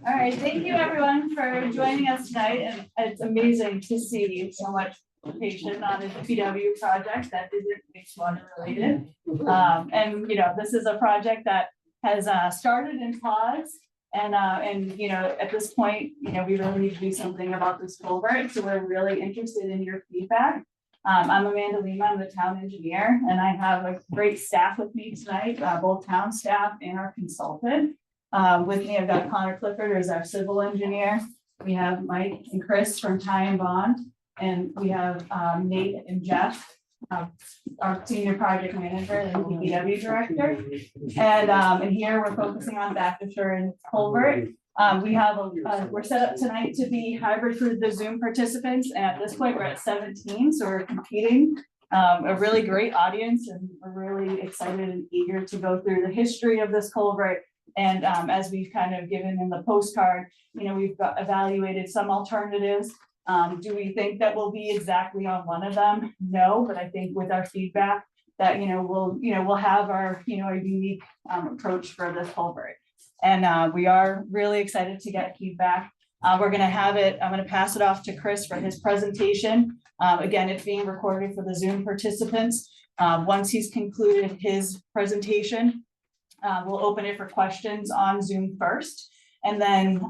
All right, thank you everyone for joining us tonight, and it's amazing to see so much participation on a PW project that isn't wastewater related. And you know, this is a project that has started in pause, and you know, at this point, you know, we really need to do something about this culvert. So we're really interested in your feedback. I'm Amanda Lima, I'm the town engineer, and I have a great staff with me tonight, both town staff and our consultant. With me, I've got Connor Clifford, who's our civil engineer. We have Mike and Chris from Ty and Bond, and we have Nate and Jeff, our senior project manager and DPW director. And here we're focusing on Thacher and Culvert. We have we're set up tonight to be hybrid for the Zoom participants, and at this point we're at 17, so we're competing. A really great audience, and we're really excited and eager to go through the history of this culvert. And as we've kind of given in the postcard, you know, we've evaluated some alternatives. Do we think that we'll be exactly on one of them? No, but I think with our feedback that, we'll have our, a unique approach for this culvert. And we are really excited to get feedback. We're going to have it, I'm going to pass it off to Chris for his presentation. Again, it's being recorded for the Zoom participants. Once he's concluded his presentation, we'll open it for questions on Zoom first, and then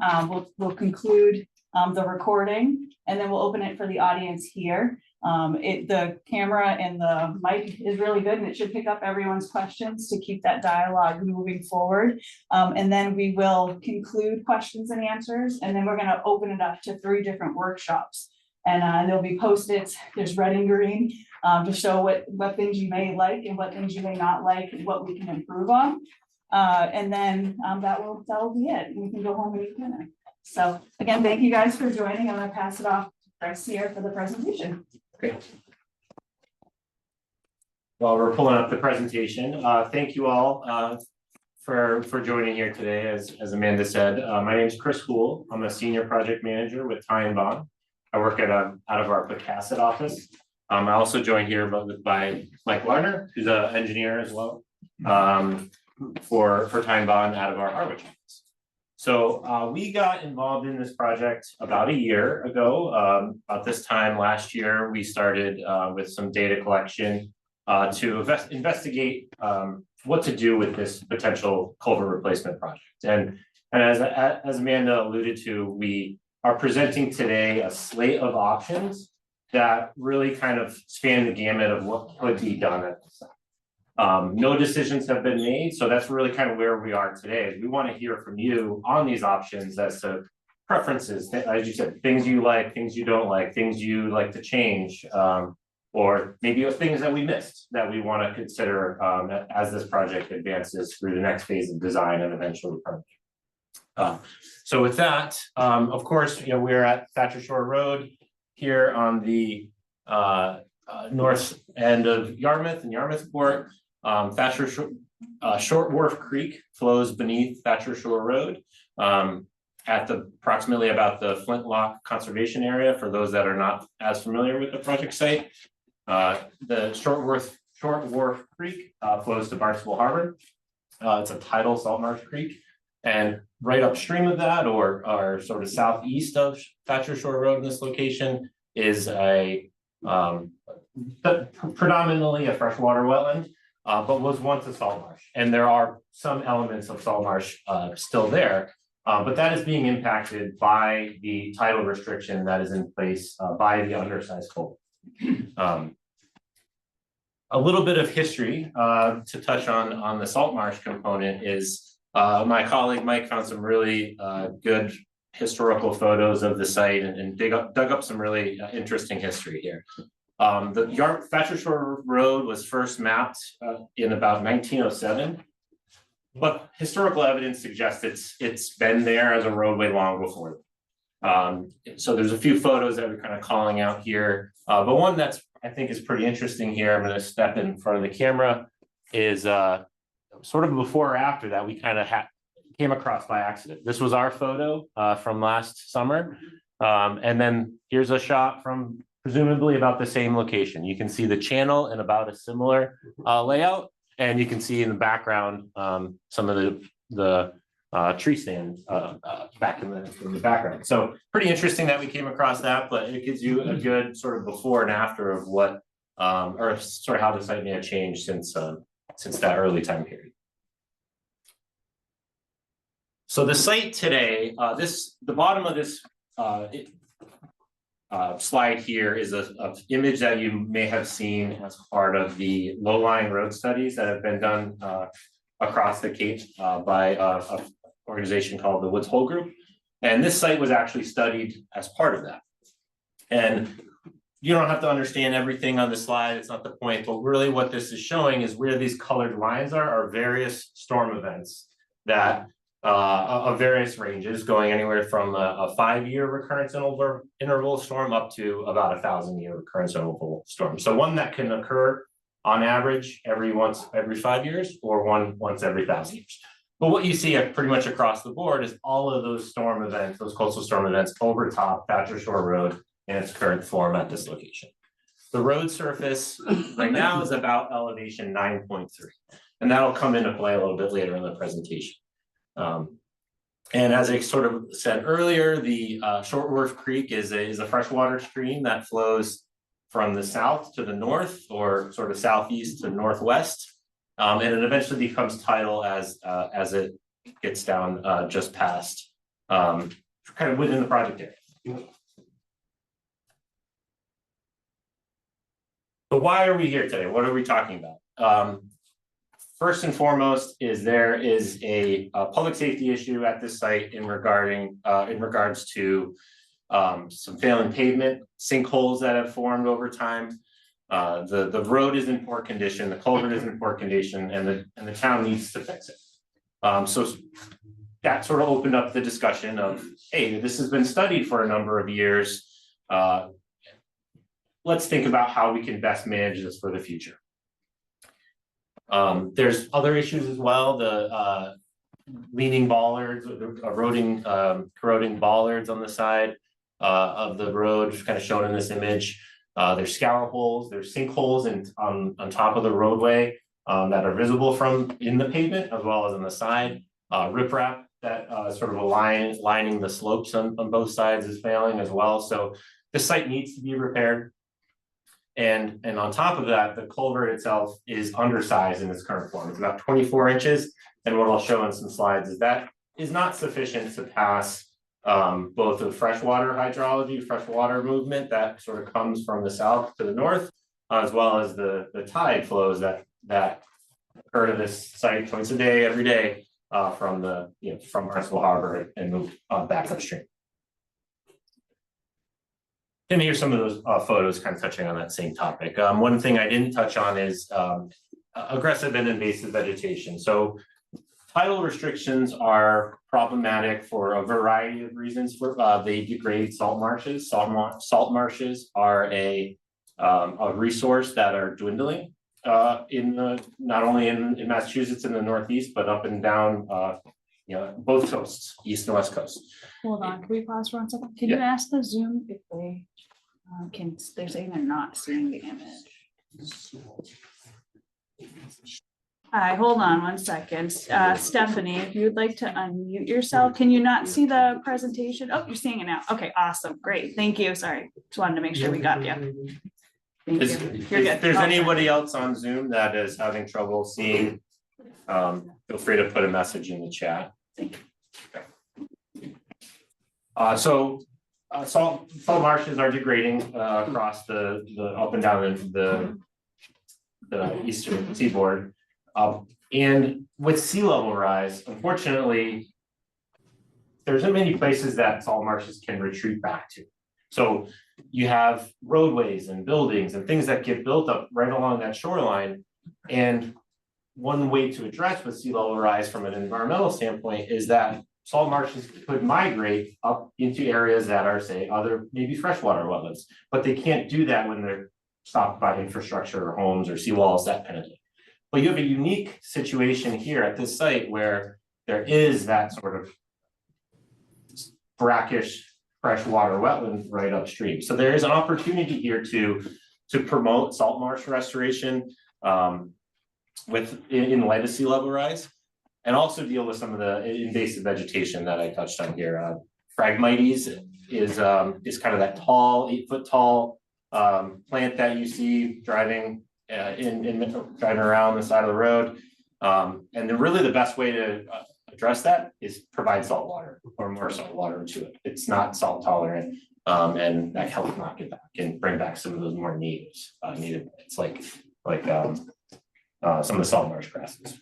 we'll conclude the recording, and then we'll open it for the audience here. The camera and the mic is really good, and it should pick up everyone's questions to keep that dialogue moving forward. And then we will conclude questions and answers, and then we're going to open it up to 3 different workshops. And there'll be Post-its, there's red and green, to show what things you may like and what things you may not like and what we can improve on. And then that will be it. We can go home and eat dinner. So again, thank you guys for joining. I'm going to pass it off to Chris here for the presentation. Great. While we're pulling up the presentation, thank you all for joining here today. As Amanda said, my name is Chris Houle. I'm a senior project manager with Ty and Bond. I work out of our Pocasset office. I also joined here by Mike Larner, who's an engineer as well, for Ty and Bond out of our Harwich office. So we got involved in this project about a year ago. About this time last year, we started with some data collection to investigate what to do with this potential culvert replacement project. And as Amanda alluded to, we are presenting today a slate of options that really kind of span the gamut of what could be done at this time. No decisions have been made, so that's really kind of where we are today. We want to hear from you on these options as to preferences, as you said, things you like, things you don't like, things you like to change, or maybe things that we missed that we want to consider as this project advances through the next phase of design and eventually permitting. So with that, of course, we're at Thacher Shore Road here on the north end of Yarmouth and Yarmouthport. Thacher Short Wharf Creek flows beneath Thacher Shore Road at approximately about the Flintlock Conservation Area, for those that are not as familiar with the project site. The Short Wharf Creek flows to Barnstable Harbor. It's a tidal salt marsh creek. And right upstream of that, or sort of southeast of Thacher Shore Road in this location, is a predominantly a freshwater wetland, but was once a salt marsh. And there are some elements of salt marsh still there, but that is being impacted by the tidal restriction that is in place by the undersized culvert. A little bit of history to touch on the salt marsh component is my colleague Mike found some really good historical photos of the site and dug up some really interesting history here. The Thacher Shore Road was first mapped in about 1907, but historical evidence suggests it's been there as a roadway long before. So there's a few photos that we're kind of calling out here, but one that's I think is pretty interesting here. I'm going to step in front of the camera. Is sort of before or after that we kind of came across by accident. This was our photo from last summer. And then here's a shot from presumably about the same location. You can see the channel in about a similar layout. And you can see in the background, some of the tree stand back in the background. So pretty interesting that we came across that, but it gives you a good sort of before and after of what, or sort of how the site may have changed since that early time period. So the site today, the bottom of this slide here is a image that you may have seen as part of the low-lying road studies that have been done across the Cape by a organization called the Woods Hole Group. And this site was actually studied as part of that. And you don't have to understand everything on the slide, it's not the point, but really what this is showing is where these colored lines are various storm events that of various ranges, going anywhere from a 5-year recurrence interval storm up to about 1,000-year recurrence interval storm. So one that can occur on average every 5 years, or once every 1,000 years. But what you see pretty much across the board is all of those storm events, those coastal storm events overtop Thacher Shore Road in its current form at this location. The road surface right now is about elevation 9.3, and that'll come into play a little bit later in the presentation. And as I sort of said earlier, the Short Wharf Creek is a freshwater stream that flows from the south to the north, or sort of southeast to northwest, and it eventually becomes tidal as it gets down just past, kind of within the project area. So why are we here today? What are we talking about? First and foremost is there is a public safety issue at this site in regards to some failing pavement, sinkholes that have formed over time. The road is in poor condition, the culvert is in poor condition, and the town needs to fix it. So that sort of opened up the discussion of, hey, this has been studied for a number of years. Let's think about how we can best manage this for the future. There's other issues as well, the leaning bollards, corroding bollards on the side of the road, kind of shown in this image. There's scour holes, there's sinkholes on top of the roadway that are visible from in the pavement as well as on the side. Riprap that sort of lining the slopes on both sides is failing as well. So the site needs to be repaired. And on top of that, the culvert itself is undersized in its current form. It's about 24 inches. And what I'll show in some slides is that is not sufficient to pass both the freshwater hydrology, freshwater movement that sort of comes from the south to the north, as well as the tide flows that occur to this site twice a day, every day, from Barnstable Harbor and move back upstream. And here's some of those photos kind of touching on that same topic. One thing I didn't touch on is aggressive and invasive vegetation. So tidal restrictions are problematic for a variety of reasons. They degrade salt marshes. Salt marshes are a resource that are dwindling not only in Massachusetts in the Northeast, but up and down both coasts, East and West Coast. Hold on, can we pause for 1 second? Can you ask the Zoom if they they're saying they're not seeing the image. Hi, hold on 1 second. Stephanie, if you would like to unmute yourself, can you not see the presentation? Oh, you're seeing it now. Okay, awesome, great, thank you. Sorry, just wanted to make sure we got you. If there's anybody else on Zoom that is having trouble seeing, feel free to put a message in the chat. Thank you. Salt marshes are degrading across the up and down the eastern seaboard. And with sea level rise, unfortunately, there isn't many places that salt marshes can retreat back to. So you have roadways and buildings and things that get built up right along that shoreline. And one way to address with sea level rise from an environmental standpoint is that salt marshes could migrate up into areas that are, say, other maybe freshwater wetlands, but they can't do that when they're stopped by infrastructure or homes or seawalls, that kind of thing. But you have a unique situation here at this site where there is that sort of brackish freshwater wetland right upstream. So there is an opportunity here to promote salt marsh restoration. in light of sea level rise, and also deal with some of the invasive vegetation that I touched on here. Phragmites is kind of that tall, 8-foot tall plant that you see driving driving around the side of the road. And really the best way to address that is provide salt water or more salt water to it. It's not salt tolerant, and that helps knock it back and bring back some of those more natives. Native, it's like some of the salt marsh grasses.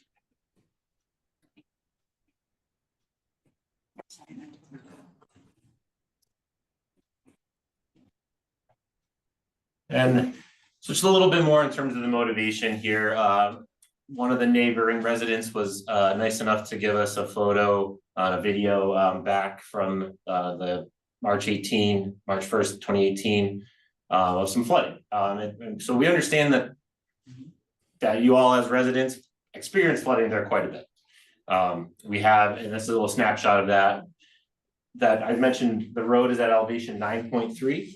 And so just a little bit more in terms of the motivation here. One of the neighboring residents was nice enough to give us a photo on a video back from the March 1st, 2018, of some flooding. And so we understand that you all as residents experience flooding there quite a bit. We have, and this is a little snapshot of that I've mentioned, the road is at elevation 9.3.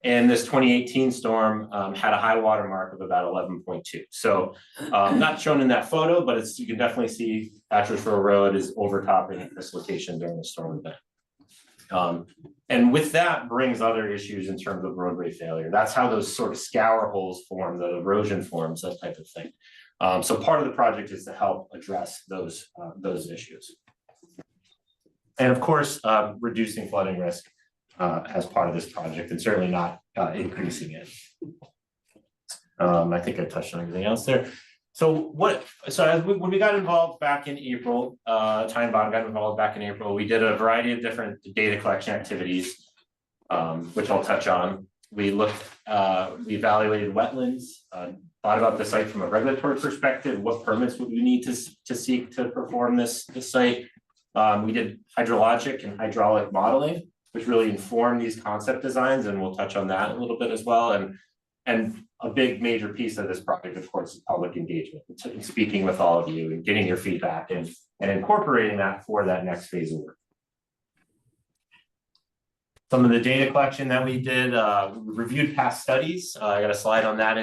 And this 2018 storm had a high water mark of about 11.2. So not shown in that photo, but you can definitely see Thacher Shore Road is overtopping at this location during the storm event. And with that brings other issues in terms of roadway failure. That's how those sort of scour holes form, the erosion forms, that type of thing. So part of the project is to help address those issues. And of course, reducing flooding risk as part of this project, and certainly not increasing it. I think I touched on everything else there. So when we got involved back in April, Time Bond got involved back in April, we did a variety of different data collection activities, which I'll touch on. We evaluated wetlands, thought about the site from a regulatory perspective. What permits would we need to seek to perform this site? We did hydrologic and hydraulic modeling, which really informed these concept designs, and we'll touch on that a little bit as well. And a big major piece of this project, of course, is public engagement, speaking with all of you and getting your feedback and incorporating that for that next phase of work. Some of the data collection that we did, we reviewed past studies. I got a slide on that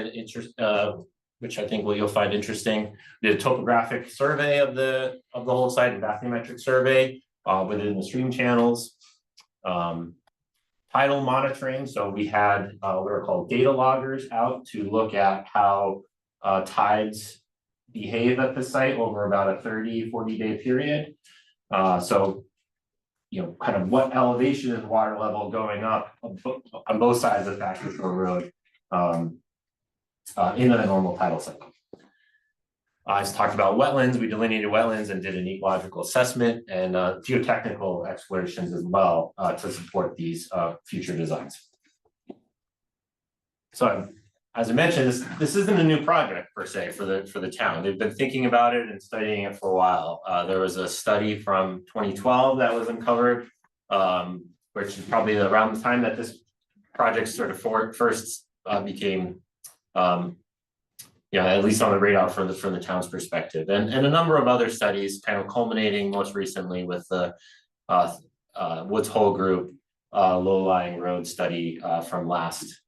which I think you'll find interesting. We did a topographic survey of the whole site, a bathymetric survey within the stream channels. Tidal monitoring. So we had what are called data loggers out to look at how tides behave at the site over about a 40 day period. So, kind of what elevation is water level going up on both sides of Thacher Shore Road in a normal tidal cycle. I talked about wetlands. We delineated wetlands and did an ecological assessment and geotechnical explorations as well to support these future designs. So as I mentioned, this isn't a new project per se for the town. They've been thinking about it and studying it for a while. There was a study from 2012 that was uncovered, which is probably around the time that this project sort of first became at least on the radar from the town's perspective, and a number of other studies, kind of culminating most recently with the Woods Hole Group low-lying road study from last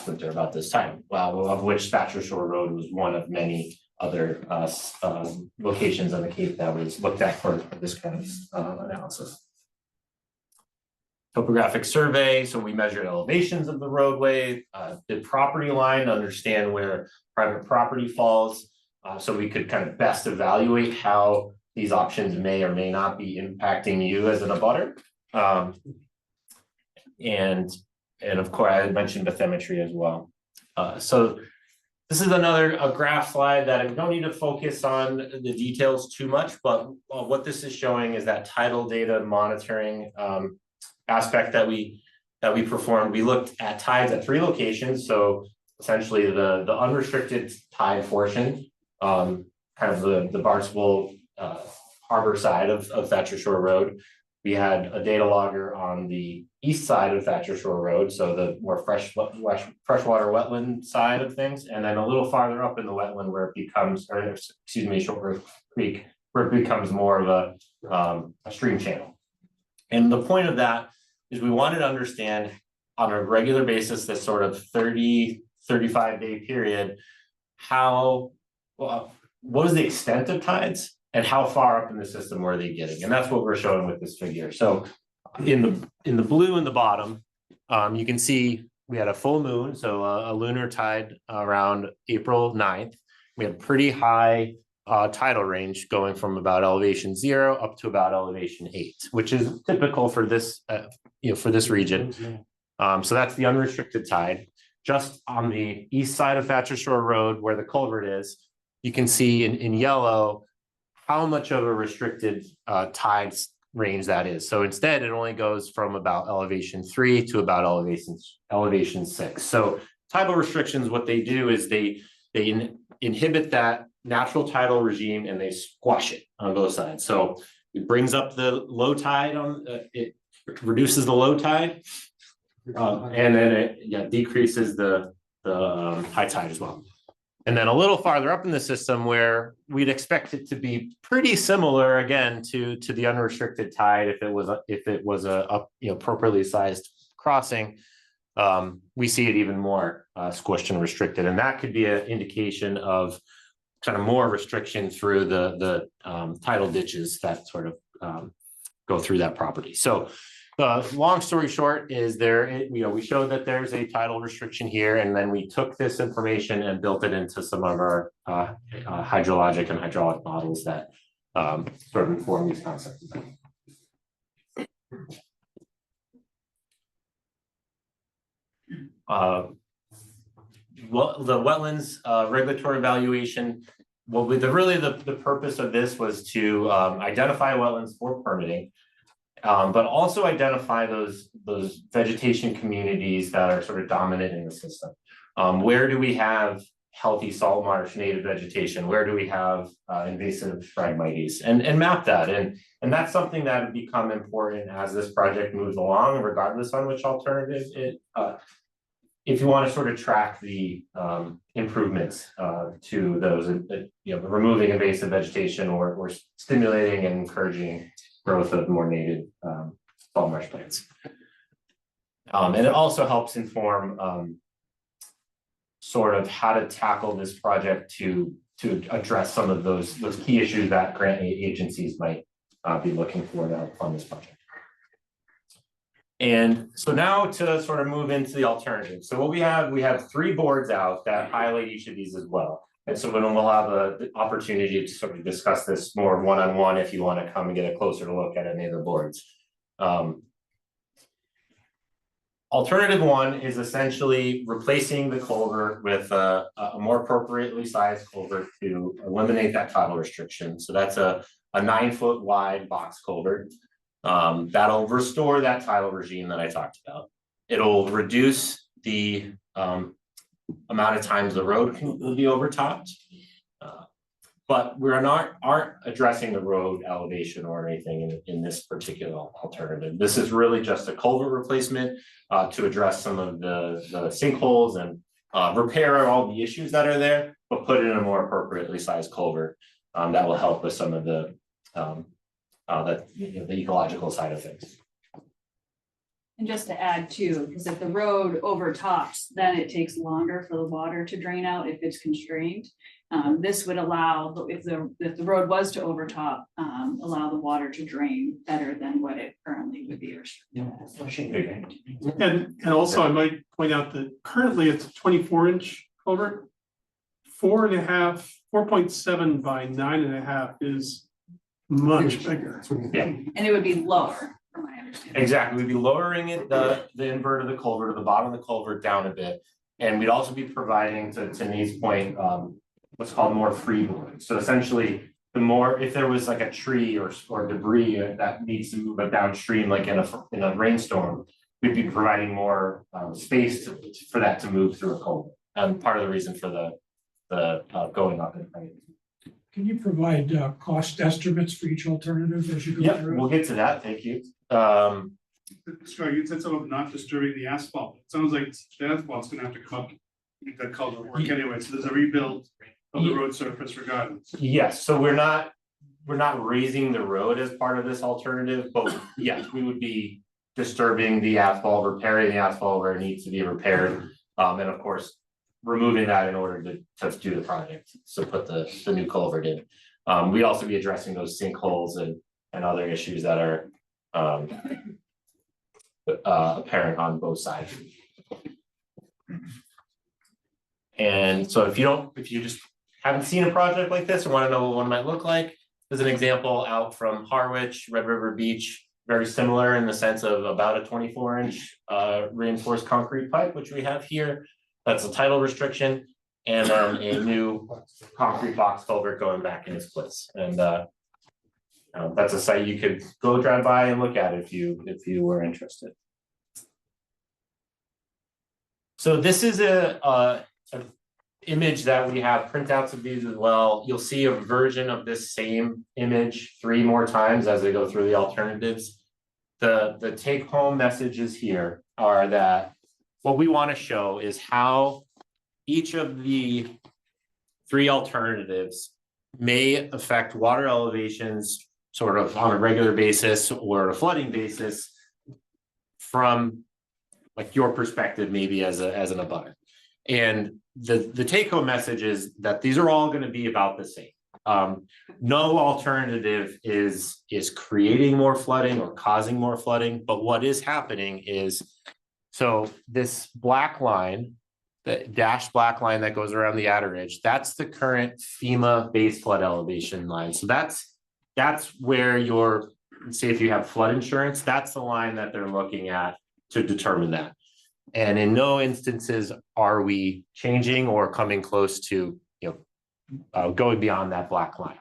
winter about this time, of which Thacher Shore Road was one of many other locations on the Cape that was looked at for this kind of analysis. Topographic survey, so we measured elevations of the roadway, did property line to understand where private property falls, so we could kind of best evaluate how these options may or may not be impacting you as an abutter. And of course, I had mentioned bathymetry as well. So this is a graph slide that I don't need to focus on the details too much, but what this is showing is that tidal data monitoring aspect that we performed. We looked at tides at 3 locations. So essentially the unrestricted tide portion, kind of the Barnstable harbor side of Thacher Shore Road. We had a data logger on the east side of Thacher Shore Road, so the more freshwater wetland side of things, and then a little farther up in the wetland where it becomes, Short River Creek, where it becomes more of a stream channel. And the point of that is we wanted to understand on a regular basis, this sort of 35 day period, how what was the extent of tides and how far up in the system were they getting? And that's what we're showing with this figure. So in the blue in the bottom, you can see we had a full moon, so a lunar tide around April 9th. We had pretty high tidal range going from about elevation 0 up to about elevation 8, which is typical for this, for this region. So that's the unrestricted tide. Just on the east side of Thacher Shore Road, where the culvert is, you can see in yellow how much of a restricted tide range that is. So instead, it only goes from about elevation 3 to about elevation 6. So tidal restrictions, what they do is they inhibit that natural tidal regime and they squash it on both sides. So it brings up the low tide it reduces the low tide, and then it decreases the high tide as well. And then a little farther up in the system, where we'd expect it to be pretty similar again to the unrestricted tide if it was a appropriately sized crossing, we see it even more squished and restricted, and that could be an indication of kind of more restriction through the tidal ditches that sort of go through that property. So long story short is we showed that there's a tidal restriction here, and then we took this information and built it into some of our hydrologic and hydraulic models that sort of inform these concepts. Well, the wetlands regulatory evaluation, the purpose of this was to identify wetlands for permitting, but also identify those vegetation communities that are sort of dominant in the system. Where do we have healthy salt marsh native vegetation? Where do we have invasive Phragmites? And map that. And that's something that would become important as this project moves along, regardless on which alternative if you want to sort of track the improvements to those, removing invasive vegetation or stimulating and encouraging growth of more native salt marsh plants. And it also helps inform sort of how to tackle this project to address some of those key issues that grant agencies might be looking for to help fund this project. And so now to sort of move into the alternatives. So what we have 3 boards out that highlight each of these as well. And so then we'll have the opportunity to sort of discuss this more one-on-one if you want to come and get a closer look at any of the boards. Alternative 1 is essentially replacing the culvert with a more appropriately sized culvert to eliminate that tidal restriction. So that's a 9-foot wide box culvert. That'll restore that tidal regime that I talked about. It'll reduce the amount of times the road will be overtopped, but we aren't addressing the road elevation or anything in this particular alternative. This is really just a culvert replacement to address some of the sinkholes and repair all the issues that are there, but put in a more appropriately sized culvert that will help with some of the ecological side of things. And just to add too, because if the road overtops, then it takes longer for the water to drain out if it's constrained. This would allow, if the road was to overtop, allow the water to drain better than what it currently would be restricted. And also I might point out that currently it's a 24-inch culvert. 4.7 by 9.5 is much bigger. Yeah. And it would be lower, from my understanding. Exactly. We'd be lowering it, the invert of the culvert, or the bottom of the culvert down a bit. And we'd also be providing, to Nate's point, what's called more freeboard. So essentially, if there was like a tree or debris that needs to move downstream, like in a rainstorm, we'd be providing more space for that to move through a culvert. And part of the reason for the going up in height. Can you provide cost estimates for each alternative as you go through? We'll get to that. Thank you. Sorry, you said something about not disturbing the asphalt. It sounds like the asphalt's gonna have to come up, make that color work anyway. So there's a rebuild of the road surface regardless. Yes, so we're not raising the road as part of this alternative, but yes, we would be disturbing the asphalt, repairing the asphalt where it needs to be repaired. And of course, removing that in order to do the project, so put the new culvert in. We'd also be addressing those sinkholes and other issues that are apparent on both sides. And so if you just haven't seen a project like this or want to know what one might look like, there's an example out from Harwich, Red River Beach, very similar in the sense of about a 24-inch reinforced concrete pipe, which we have here. That's a tidal restriction, and then a new concrete box culvert going back in its place. And that's a site you could go drive by and look at if you were interested. So this is an image that we have printouts of these as well. You'll see a version of this same image 3 more times as they go through the alternatives. The take home messages here are that what we want to show is how each of the 3 alternatives may affect water elevations sort of on a regular basis or a flooding basis from like your perspective, maybe as an abutter. And the take home message is that these are all going to be about the same. No alternative is creating more flooding or causing more flooding, but what is happening is, so this black line, the dashed black line that goes around the outer ridge, that's the current FEMA base flood elevation line. So that's where your, say if you have flood insurance, that's the line that they're looking at to determine that. And in no instances are we changing or coming close to, going beyond that black line.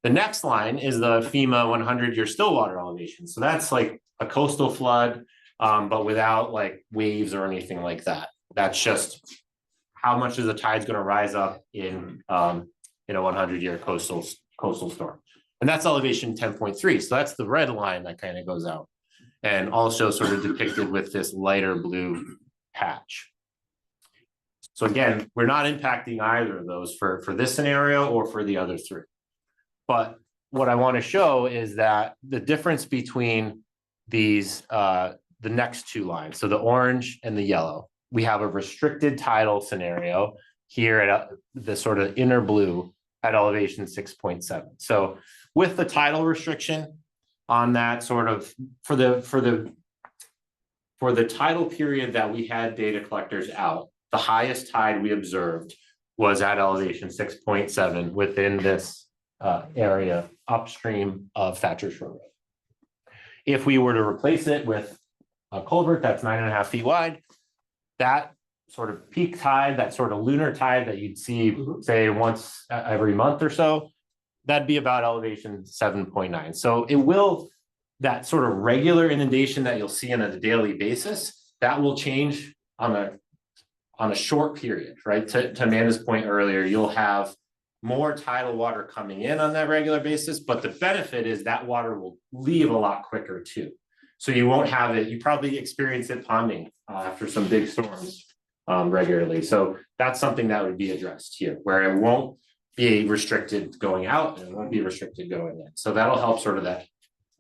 The next line is the FEMA 100-year still water elevation. So that's like a coastal flood, but without like waves or anything like that. That's just how much is the tide's going to rise up in a 100-year coastal storm. And that's elevation 10.3. So that's the red line that kind of goes out. And also sort of depicted with this lighter blue patch. So again, we're not impacting either of those for this scenario or for the other 3. But what I want to show is that the difference between these, the next 2 lines, so the orange and the yellow, we have a restricted tidal scenario here at the sort of inner blue at elevation 6.7. So with the tidal restriction on that sort of for the tidal period that we had data collectors out, the highest tide we observed was at elevation 6.7 within this area upstream of Thacher Shore Road. If we were to replace it with a culvert that's 9.5 feet wide, that sort of peak tide, that sort of lunar tide that you'd see, say, once every month or so, that'd be about elevation 7.9. So it will, that sort of regular inundation that you'll see on a daily basis, that will change on a short period, right? To Amanda's point earlier, you'll have more tidal water coming in on that regular basis, but the benefit is that water will leave a lot quicker too. So you won't have it, you probably experience it ponding after some big storms regularly. So that's something that would be addressed here, where it won't be restricted going out and it won't be restricted going in. So that'll help sort of that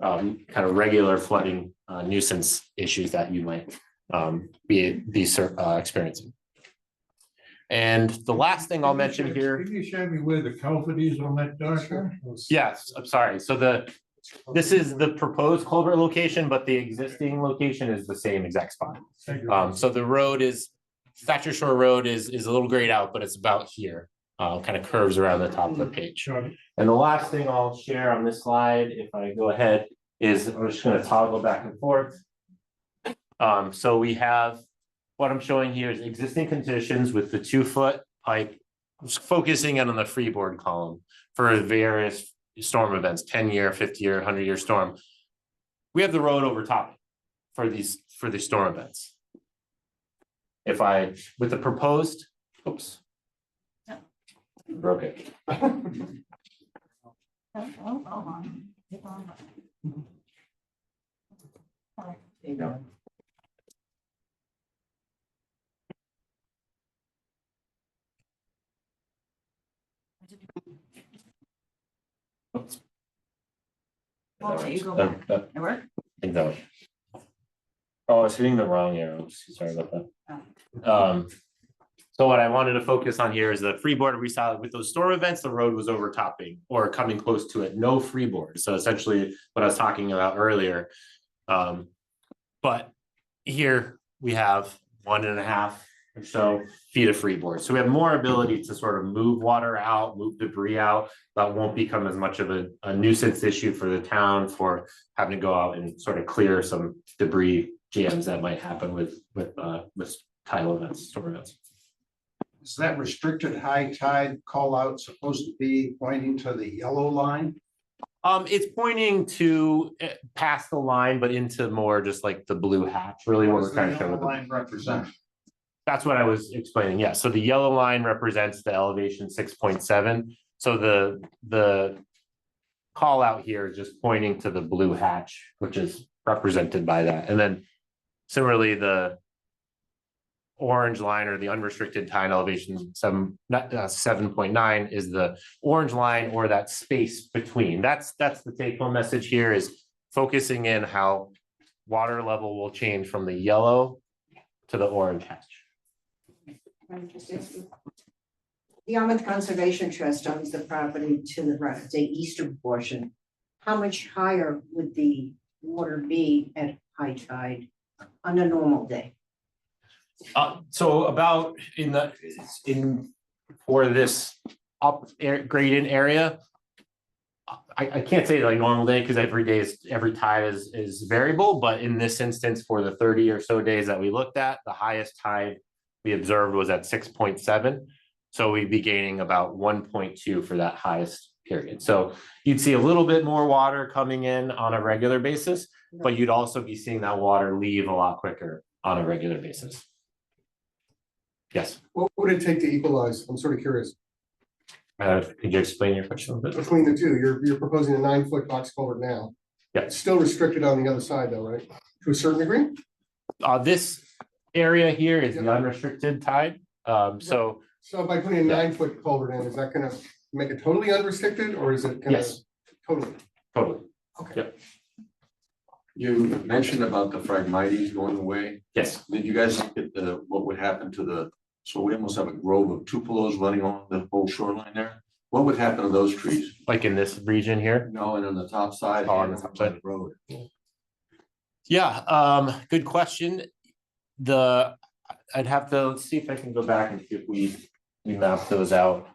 kind of regular flooding nuisance issues that you might be experiencing. And the last thing I'll mention here. Can you show me where the culvert is on that diagram? Yes, I'm sorry. So this is the proposed culvert location, but the existing location is the same exact spot. So the road is, Thacher Shore Road is a little grayed out, but it's about here. Kind of curves around the top of the page. And the last thing I'll share on this slide, if I go ahead, is I'm just going to toggle back and forth. So we have, what I'm showing here is existing conditions with the 2-foot pipe, focusing in on the freeboard column for various storm events, 10-year, 50-year, 100-year storm. We have the road over top for these storm events. If I, with the proposed, oops, broke it. There you go. Oops. Well, you go back. It worked? No. Oh, I was hitting the wrong arrow. Sorry about that. So what I wanted to focus on here is the freeboard resolid. With those storm events, the road was overtopping or coming close to it, no freeboard. So essentially what I was talking about earlier. But here we have 1.5 or so feet of freeboard. So we have more ability to sort of move water out, move debris out. That won't become as much of a nuisance issue for the town for having to go out and sort of clear some debris jams that might happen with tidal events, storm events. Is that restricted high tide call out supposed to be pointing to the yellow line? It's pointing to past the line, but into more just like the blue hatch, really what we're trying to show. What does the yellow line represent? That's what I was explaining. Yeah, so the yellow line represents the elevation 6.7. So the call out here is just pointing to the blue hatch, which is represented by that. And then similarly, the orange line or the unrestricted tide elevation 7.9 is the orange line or that space between. That's the take home message here, is focusing in how water level will change from the yellow to the orange hatch. The Yarmouth Conservation Trust owns the property to the right, the eastern portion. How much higher would the water be at high tide on a normal day? So about for this gradient area, I can't say like normal day because every tide is variable, but in this instance, for the 30 or so days that we looked at, the highest tide we observed was at 6.7. So we'd be gaining about 1.2 for that highest period. So you'd see a little bit more water coming in on a regular basis, but you'd also be seeing that water leave a lot quicker on a regular basis. Yes. What would it take to equalize? I'm sort of curious. Could you explain your question a little bit? Between the two, you're proposing a 9-foot box culvert now. Yeah. It's still restricted on the other side though, right? To a certain degree? This area here is the unrestricted tide. So by putting a 9-foot culvert in, is that gonna make it totally unrestricted or is it gonna? Yes. Totally. Totally. Okay. Yep. You mentioned about the phragmites going away. Yes. Did you guys look at what would happen to so we almost have a grove of tupelos running along the whole shoreline there? What would happen to those trees? Like in this region here? No, and on the top side. Oh, on the and top by side. the road. Yeah, good question. I'd have to see if I can go back and see if we map those out.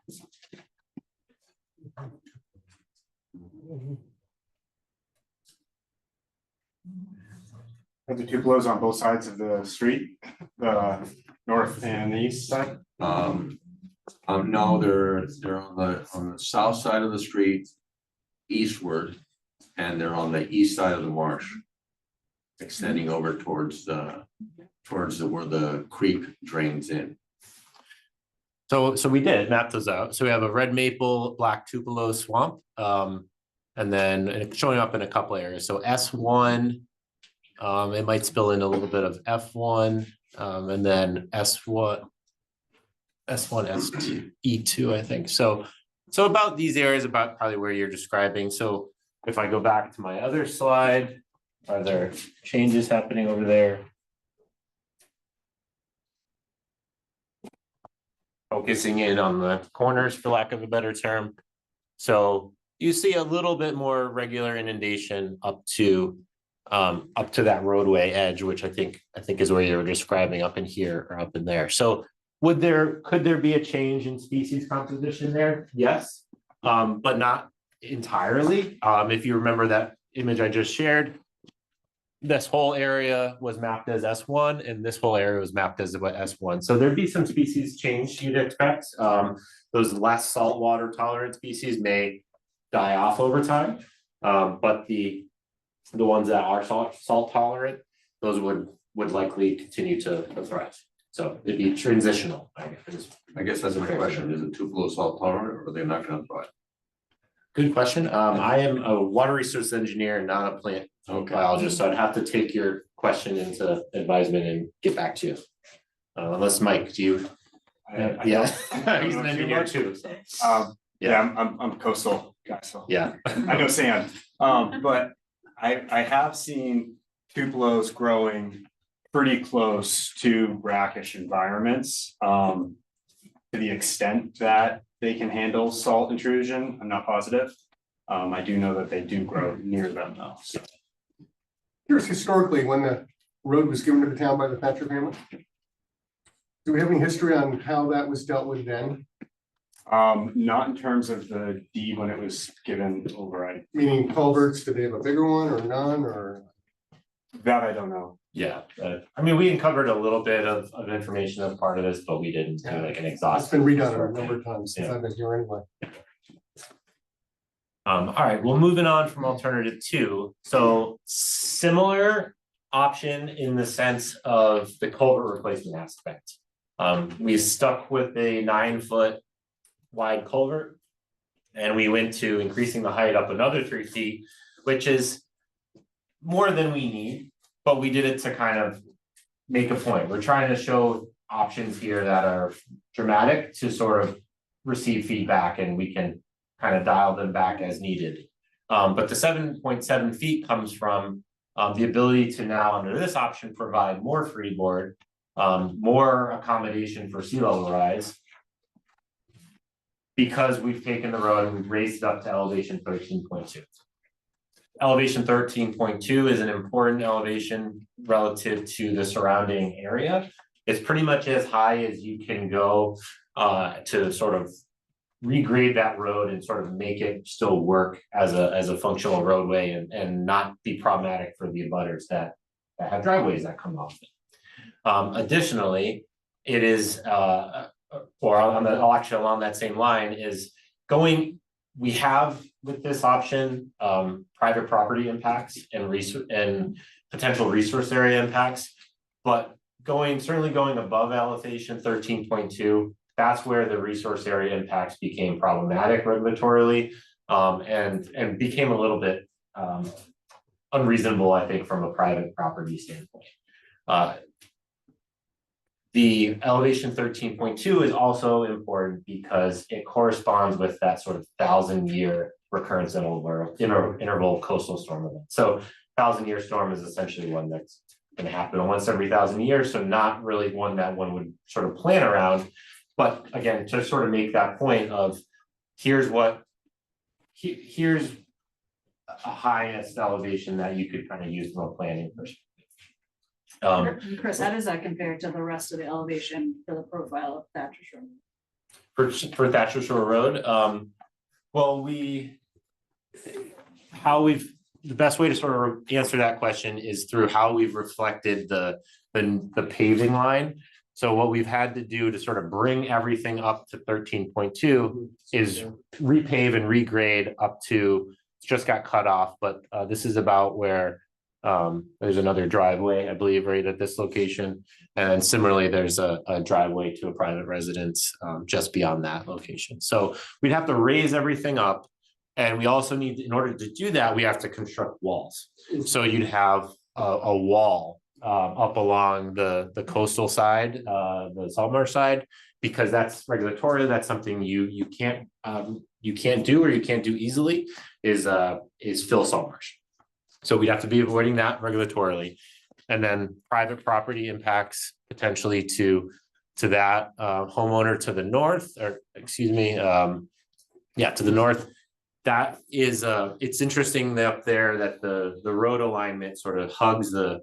Are the tupelos on both sides of the street, the north and the east side? No, they're on the south side of the street, eastward, and they're on the east side of the marsh, extending over towards where the creek drains in. So we did map those out. So we have a red maple, black tupelo swamp, and then it's showing up in a couple areas. So S1, it might spill in a little bit of F1, and then S1, S2, E2, I think. So about these areas, about probably where you're describing. So if I go back to my other slide, are there changes happening over there? Focusing in on the corners, for lack of a better term. So you see a little bit more regular inundation up to that roadway edge, which I think is where you were describing, up in here or up in there. So could there be a change in species composition there? Yes, but not entirely. If you remember that image I just shared, this whole area was mapped as S1 and this whole area was mapped as S1. So there'd be some species change you'd expect. Those less saltwater tolerant species may die off over time, but the ones that are salt tolerant, those would likely continue to thrive. So it'd be transitional, I guess that's my question. Is it tupelo salt tolerant or are they not gonna thrive? Good question. I am a water resource engineer, not a plant biologist, so I'd have to take your question into advisement and get back to you. Unless Mike, do you? Yeah, he's an engineer too. So. I'm coastal guy, so Yeah, I know sand. But I have seen tupelos growing pretty close to brackish environments. to the extent that they can handle salt intrusion, I'm not positive. I do know that they do grow near them though, so. Here's historically, when the road was given to the town by the Thacher family. Do we have any history on how that was dealt with then? Not in terms of the deed when it was given over, Meaning culverts, did they have a bigger one or none, or? that I don't know. Yeah, I mean, we uncovered a little bit of information as part of this, but we didn't do like an It's exhaustive. been redone a number of times since Yeah. I've been here anyway. All right, well, moving on from alternative 2, so similar option in the sense of the culvert replacement aspect. We stuck with a 9-foot wide culvert. And we went to increasing the height up another 3 feet, which is more than we need, but we did it to kind of make a point. We're trying to show options here that are dramatic to sort of receive feedback, and we can kind of dial them back as needed. But the 7.7 feet comes from the ability to now, under this option, provide more freeboard, more accommodation for sea level rise, because we've taken the road and we've raised it up to elevation 13.2. Elevation 13.2 is an important elevation relative to the surrounding area. It's pretty much as high as you can go to sort of regrade that road and sort of make it still work as a functional roadway and not be problematic for the abutters that have driveways that come off it. Additionally, it is or actually along that same line is going, we have with this option, private property impacts and potential resource area impacts, but certainly going above elevation 13.2, that's where the resource area impacts became problematic regulatorily, and became a little bit unreasonable, I think, from a private property standpoint. The elevation 13.2 is also important because it corresponds with that sort of 1,000-year recurrence interval coastal storm event. So 1,000-year storm is essentially one that's going to happen once every 1,000 years. So not really one that one would sort of plan around, but again, to sort of make that point of here's a highest elevation that you could kind of use from a planning perspective. Chris, how does that compare to the rest of the elevation for the profile of Thacher Shore? For Thacher Shore Road, well, the best way to sort of answer that question is through how we've reflected the paving line. So what we've had to do to sort of bring everything up to 13.2 is repave and regrade up to, just got cut off, but this is about where there's another driveway, I believe, right at this location. And similarly, there's a driveway to a private residence just beyond that location. So we'd have to raise everything up. And we also need, in order to do that, we have to construct walls. So you'd have a wall up along the coastal side, the salt marsh side, because that's regulatory. That's something you can't do, or you can't do easily, is fill salt marsh. So we'd have to be avoiding that regulatorily. And then private property impacts potentially to that homeowner to the north, or excuse me, to the north. That is, it's interesting up there that the road alignment sort of hugs the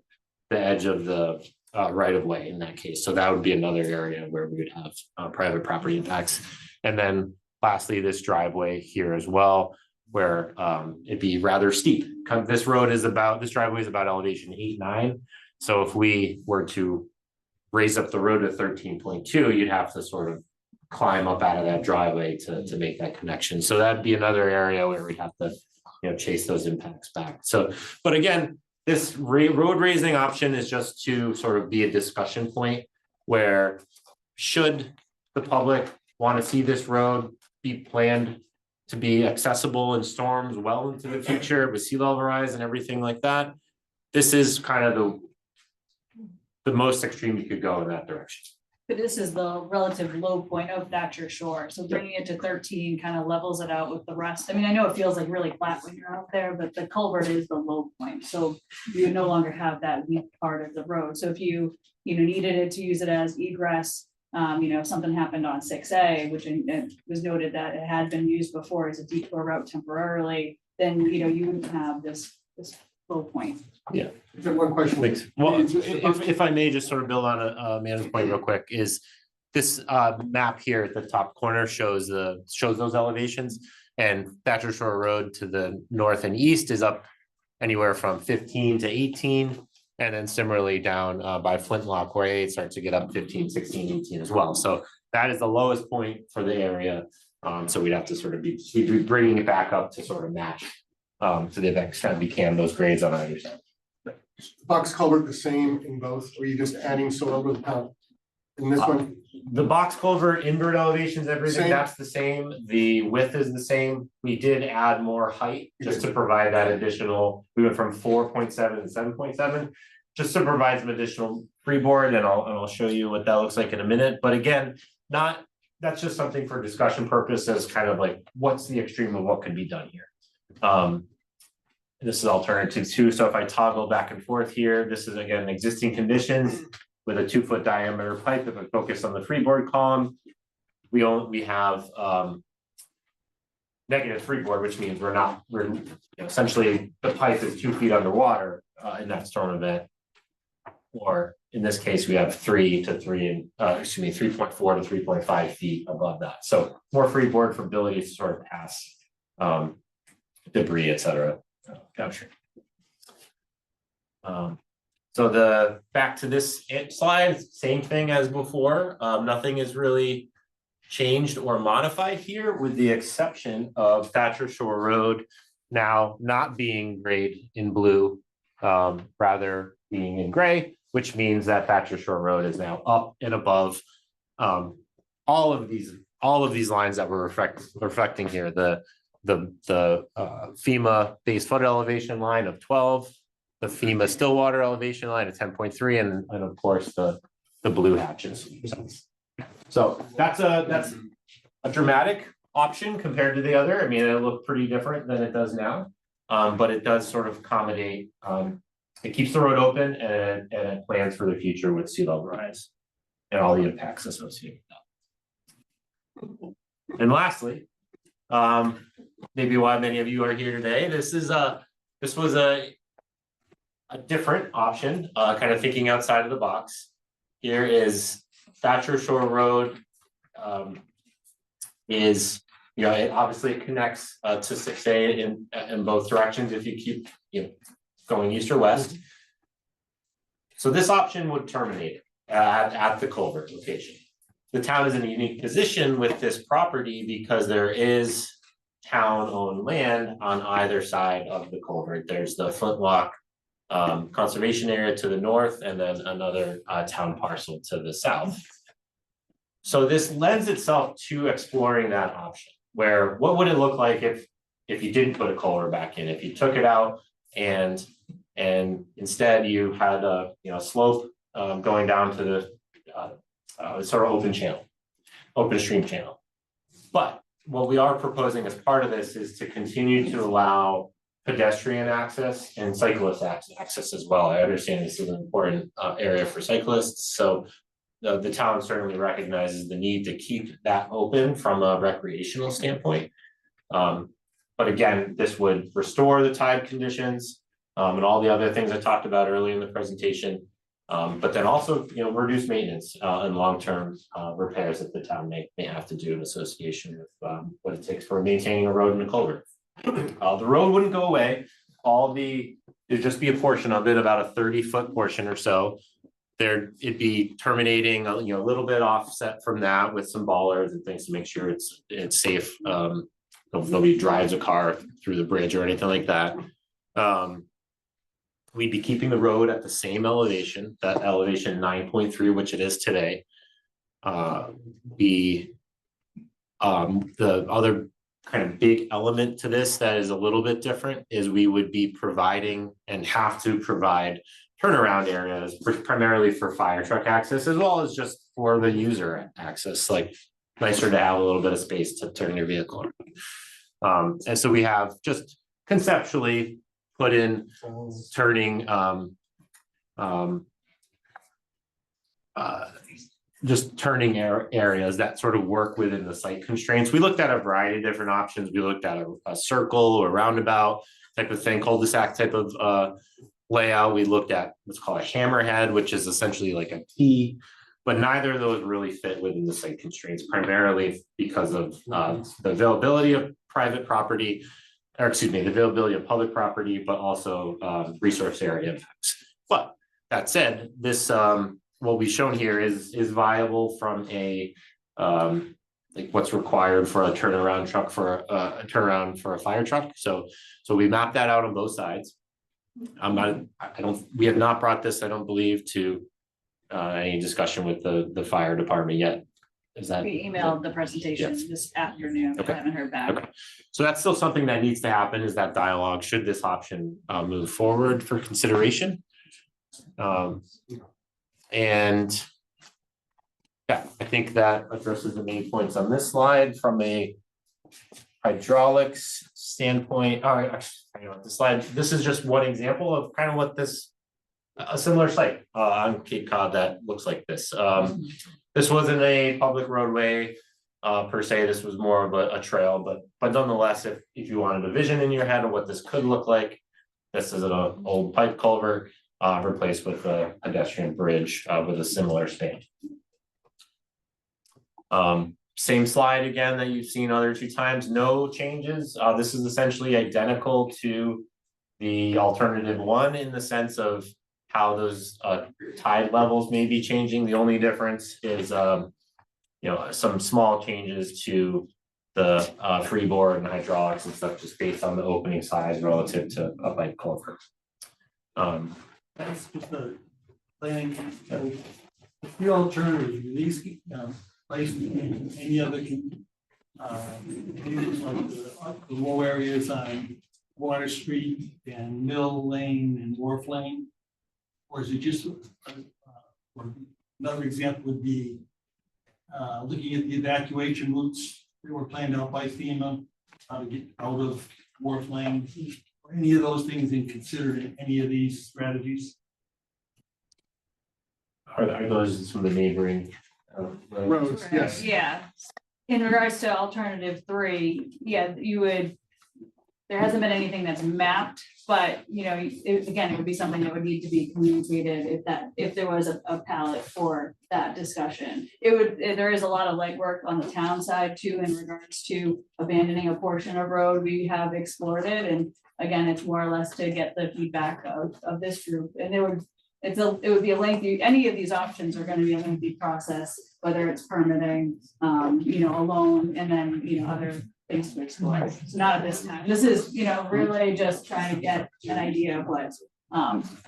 edge of the right of way in that case. So that would be another area where we would have private property impacts. And then lastly, this driveway here as well, where it'd be rather steep. This driveway is about elevation 8-9. So if we were to raise up the road to 13.2, you'd have to sort of climb up out of that driveway to make that connection. So that'd be another area where we'd have to, chase those impacts back. So, but again, this road raising option is just to sort of be a discussion point where, should the public want to see this road be planned to be accessible in storms well into the future with sea level rise and everything like that, this is kind of the most extreme you could go in that direction. But this is the relative low point of Thacher Shore, so bringing it to 13 kind of levels it out with the rest. I mean, I know it feels like really flat when you're out there, but the culvert is the low point, so you no longer have that weak part of the road. So if you needed it to use it as egress, If something happened on 6A, which it was noted that it had been used before as a detour route temporarily, then, you wouldn't have this flow point. Just one question. Thanks. Well, if I may just sort of build on Amanda's point real quick, is this map here at the top corner shows those elevations, and Thacher Shore Road to the north and east is up anywhere from 15 to 18. And then similarly down by Flintlock where it starts to get up 15, 16, 18 as well. So that is the lowest point for the area. So we'd have to sort of be bringing it back up to sort of match to the extent we can those grades on either side. Box culvert the same in both, or are you just adding soil to the pond? In this one, The box culvert invert elevations, everything Same. that's the same. The width is the same. We did add more height just to provide that additional. We went from 4.7 to 7.7, just to provide some additional freeboard, and I'll show you what that looks like in a minute. But again, that's just something for discussion purposes, kind of like what's the extreme of what could be done here. This is alternative 2. So if I toggle back and forth here, this is again existing conditions with a 2-foot diameter pipe. If I focus on the freeboard column, we have negative freeboard, which means we're essentially the pipe is 2 feet underwater in that storm event. Or in this case, we have 3.4 to 3.5 feet above that. So more freeboard for ability to sort of pass debris, et cetera. So back to this slide, same thing as before. Nothing is really changed or modified here, with the exception of Thacher Shore Road now not being grayed in blue, rather being in gray, which means that Thacher Shore Road is now up and above all of these lines that we're reflecting here. The FEMA base flood elevation line of 12, the FEMA Stillwater elevation line of 10.3, and of course the blue hatches. So that's a dramatic option compared to the other. I mean, it'll look pretty different than it does now, but it does sort of accommodate. It keeps the road open, and it plans for the future with sea level rise and all the impacts associated with that. And lastly, maybe why many of you are here today. This was a different option, kind of thinking outside of the box. Here is Thacher Shore Road. It obviously connects to 6A in both directions if you keep going east or west. So this option would terminate at the culvert location. The town is in a unique position with this property because there is town-owned land on either side of the culvert. There's the Flintlock conservation area to the north, and then another town parcel to the south. So this lends itself to exploring that option, where what would it look like if you didn't put a culvert back in, if you took it out and instead you had a slope going down to the sort of open stream channel. But what we are proposing as part of this is to continue to allow pedestrian access and cyclist access as well. I understand this is an important area for cyclists, so the town certainly recognizes the need to keep that open from a recreational standpoint. But again, this would restore the tide conditions and all the other things I talked about earlier in the presentation. But then also, reduce maintenance and long-term repairs that the town may have to do in association with what it takes for maintaining a road and a culvert. The road wouldn't go away. It'd just be a portion of it, about a 30-foot portion or so. It'd be terminating, a little bit offset from that with some bollards and things to make sure it's safe. Nobody drives a car through the bridge or anything like that. We'd be keeping the road at the same elevation, that elevation 9.3, which it is today. The other kind of big element to this that is a little bit different is we would be providing and have to provide turnaround areas primarily for fire truck access, as well as just for the user access, like nicer to have a little bit of space to turn your vehicle around. And so we have just conceptually put in turning just turning areas that sort of work within the site constraints. We looked at a variety of different options. We looked at a circle or roundabout type of thing, cul-de-sac type of layout. We looked at what's called a hammerhead, which is essentially like a T, but neither of those really fit within the site constraints, primarily because of the availability of private property, or excuse me, the availability of public property, but also resource area effects. But that said, this what we've shown here is viable from a like what's required for a turnaround truck for a turnaround for a fire truck. So we mapped that out on both sides. We have not brought this, I don't believe, to any discussion with the fire department yet. Is that? We emailed the presentation this afternoon. Okay. I haven't heard back. Okay. So that's still something that needs to happen, is that dialogue, should this option move forward for consideration. And yeah, I think that addresses the main points on this slide. From a hydraulics standpoint, the slide, this is just one example of kind of what this, a similar site on Cape Cod that looks like this. This wasn't a public roadway per se, this was more of a trail, but nonetheless, if you wanted a vision in your head of what this could look like, this is an old pipe culvert replaced with a pedestrian bridge with a similar span. Same slide again that you've seen other two times, no changes. This is essentially identical to the alternative one in the sense of how those tide levels may be changing. The only difference is some small changes to the freeboard and hydraulics and stuff, just based on the opening size relative to a pipe culvert. That's just a planning, the alternative, these, placed in any other, areas like the low areas on Water Street and Mill Lane and Wharf Lane? Or is it just, or another example would be looking at the evacuation routes that were planned out by FEMA, how to get out of Wharf Lane, or any of those things in considered in any of these strategies? Are those some of the neighboring Roads, yes. Yeah, in regards to alternative 3, yeah, you would, there hasn't been anything that's mapped, but again, it would be something that would need to be communicated if there was a palette for that discussion. There is a lot of legwork on the town side too, in regards to abandoning a portion of road. We have explored it, and again, it's more or less to get the feedback of this group, and it would be a lengthy, any of these options are going to be a lengthy process, whether it's permitting, a loan, and then, other things to explore. So not at this time. This is, really just trying to get an idea of what,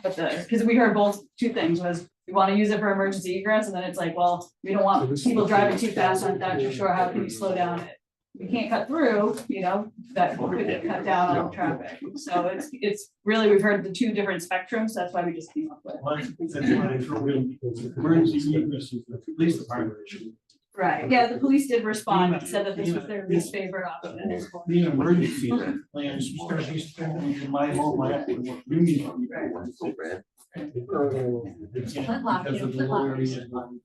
because we heard two things was, we want to use it for emergency egress, and then it's like, well, we don't want people driving too fast on Thacher Shore. How can you slow down it? We can't cut through, that could cut down on traffic. So it's really, we've heard the two different spectrums. That's why we just came up with. Emergency egress is the police department issue. Right, yeah, the police did respond and said that this was their least favorite option. The emergency plans, you start these things in my home, I have to work. You need to Flintlock, Flintlock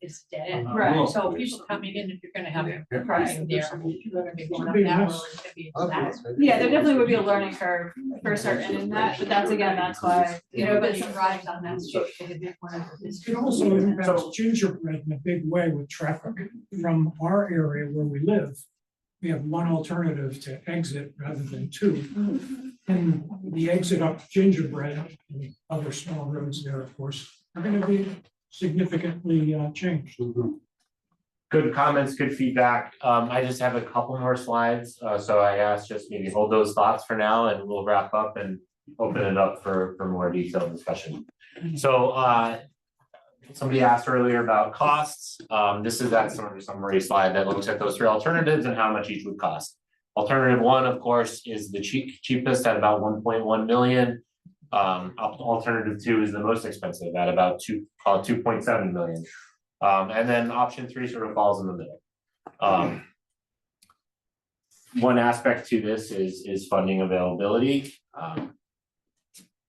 is dead. Right. So people coming in, if you're gonna have a Right. there, people are gonna be going up that road, it's gonna be that. Yeah, there definitely would be a learning curve for certain in that, but that's why, But some rides on that street, they did one of the. It also impacts gingerbread in a big way with traffic from our area where we live. We have one alternative to exit rather than two. And the exit up Gingerbread and other small roads there, of course, are going to be significantly changed. Good comments, good feedback. I just have a couple more slides. So I asked just maybe hold those thoughts for now, and we'll wrap up and open it up for more detailed discussion. So somebody asked earlier about costs. This is that summary slide that looks at those 3 alternatives and how much each would cost. Alternative 1, of course, is the cheapest at about 1.1 million. Alternative 2 is the most expensive at about 2.7 million. And then option 3 sort of falls in the middle. One aspect to this is funding availability.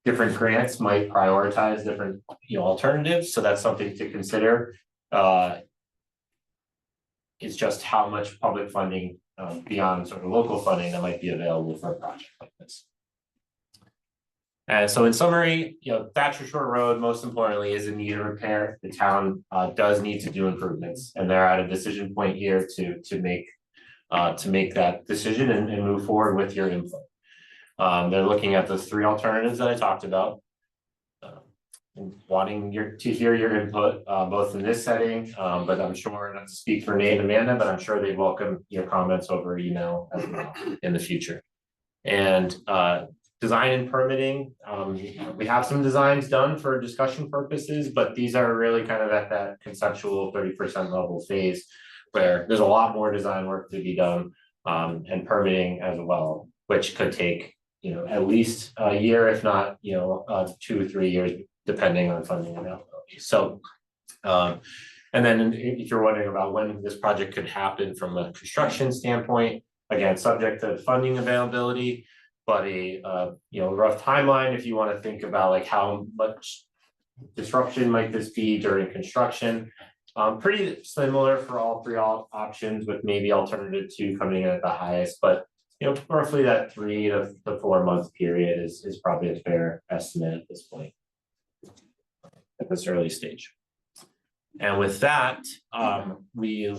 Different grants might prioritize different alternatives, so that's something to consider. it's just how much public funding, beyond sort of local funding that might be available for a project like this. And so in summary, Thacher Shore Road, most importantly, is in need of repair. The town does need to do improvements, and they're at a decision point here to make that decision and move forward with your input. They're looking at the three alternatives that I talked about. Wanting to hear your input, both in this setting, but I'm sure, not to speak for Nate and Amanda, but I'm sure they welcome your comments over email as well in the future. And design and permitting, we have some designs done for discussion purposes, but these are really kind of at that conceptual 30% level phase where there's a lot more design work to be done, and permitting as well, which could take, at least a year, if not, 2 or 3 years, depending on funding availability. So, and then if you're wondering about when this project could happen from a construction standpoint, again, subject to funding availability, but a rough timeline, if you want to think about like how much disruption might this be during construction. Pretty similar for all three options, with maybe alternative 2 coming in at the highest, but roughly that 3 to 4 month period is probably a fair estimate at this point, at this early stage. And with that, we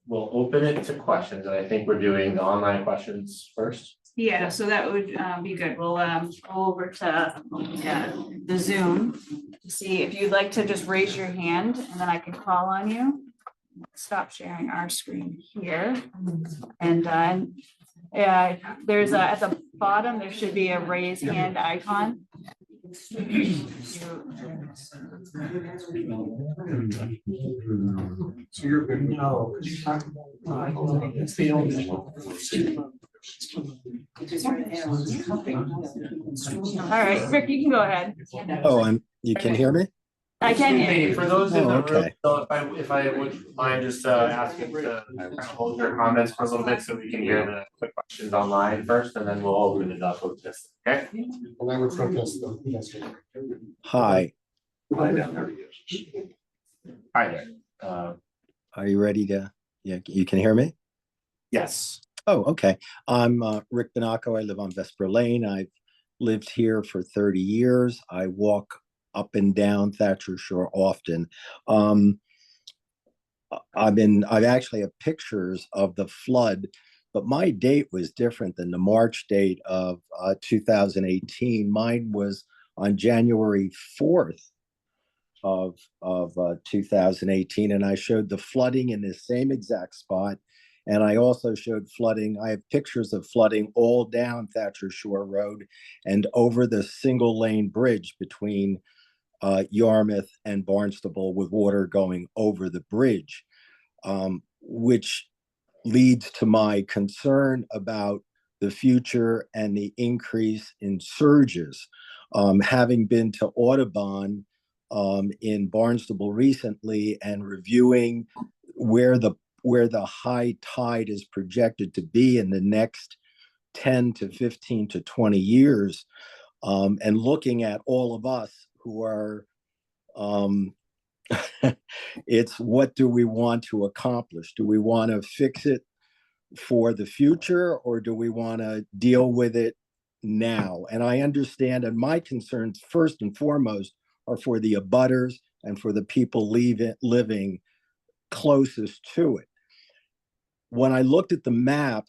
will open it to questions, and I think we're doing the online questions first. Yeah, so that would be good. We'll go over to the Zoom to see if you'd like to just raise your hand, and then I can call on you. Stop sharing our screen here. And there's at the bottom, there should be a raise hand icon. So you're good. No. It's the only. All right, Rick, you can go ahead. Oh, you can hear me? I can hear you. For those in the room, okay. so if I would mind just asking to hold your comments for a little bit so we can hear the quick questions online first, and then we'll open it up with this, okay? Well, I would protest them. Yes. Hi, Hi there. are you ready to, you can hear me? Yes. Oh, okay. I'm Rick Binaco. I live on Vesper Lane. I've lived here for 30 years. I walk up and down Thacher Shore often. I actually have pictures of the flood, but my date was different than the March date of 2018. Mine was on January 4th of 2018, and I showed the flooding in the same exact spot. And I also showed flooding. I have pictures of flooding all down Thacher Shore Road and over the single lane bridge between Yarmouth and Barnstable, with water going over the bridge, which leads to my concern about the future and the increase in surges. Having been to Audubon in Barnstable recently and reviewing where the high tide is projected to be in the next 10 to 15 to 20 years, and looking at all of us who are, it's what do we want to accomplish? Do we want to fix it for the future, or do we want to deal with it now? And I understand, and my concerns first and foremost are for the abutters and for the people living closest to it. When I looked at the map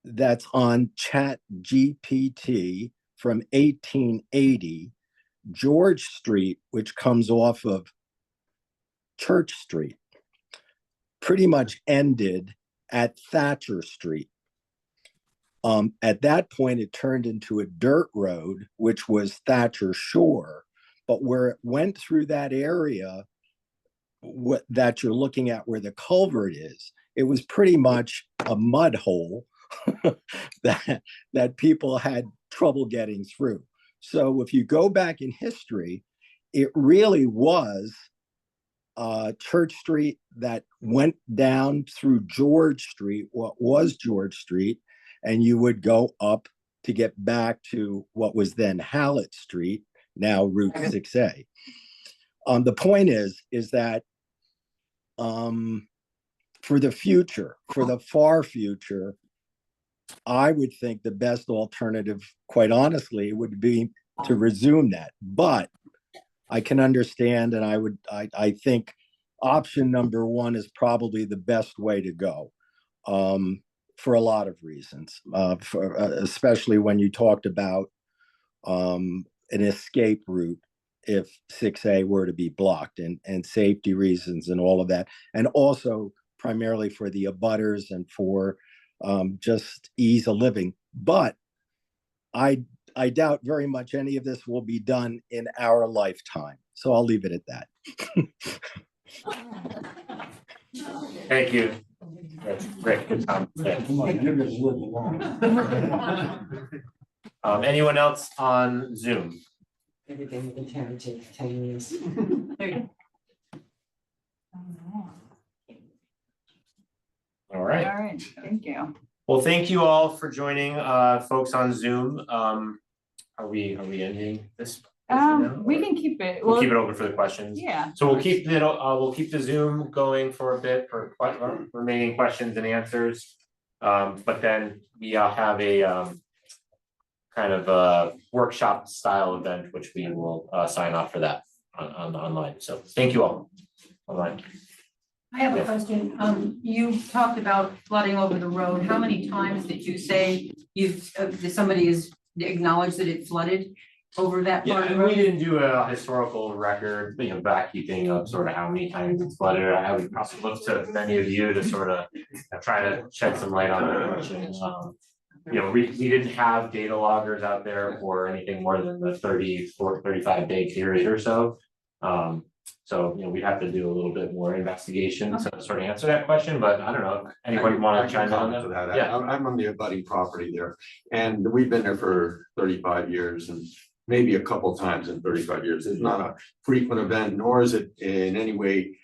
that's on Chat GPT from 1880, George Street, which comes off of Church Street, pretty much ended at Thacher Street. At that point, it turned into a dirt road, which was Thacher Shore. But where it went through that area that you're looking at where the culvert is, it was pretty much a mud hole that people had trouble getting through. So if you go back in history, it really was Church Street that went down through George Street, what was George Street, and you would go up to get back to what was then Hallett Street, now Route 6A. The point is that for the future, for the far future, I would think the best alternative, quite honestly, would be to resume that. But I can understand, and I think option number one is probably the best way to go, for a lot of reasons, especially when you talked about an escape route if 6A were to be blocked, and safety reasons and all of that. And also primarily for the abutters and for just ease of living. But I doubt very much any of this will be done in our lifetime. So I'll leave it at that. Thank you. Great, good time. Anyone else on Zoom? Everything in town takes 10 years. All right. All right, thank you. Well, thank you all for joining, folks on Zoom. Are we ending this? We can keep it. We'll keep it open for the questions. Yeah. So we'll keep the Zoom going for a bit for remaining questions and answers. But then we have a kind of a workshop style event, which we will sign off for that on online. So thank you all. Online. I have a question. You talked about flooding over the road. How many times did you say somebody has acknowledged that it flooded over that part of the Yeah, we road? didn't do a historical record, back keeping of sort of how many times it's flooded. I would probably look to many of you to sort of try to shed some light on that question. We didn't have data loggers out there for anything more than the 35 day period or so. So, we'd have to do a little bit more investigation to sort of answer that question, but I don't know, if anybody want to chime in on that? Yeah. I'm on the abutting property there, and we've been there for 35 years, and maybe a couple times in 35 years. It's not a frequent event, nor is it in any way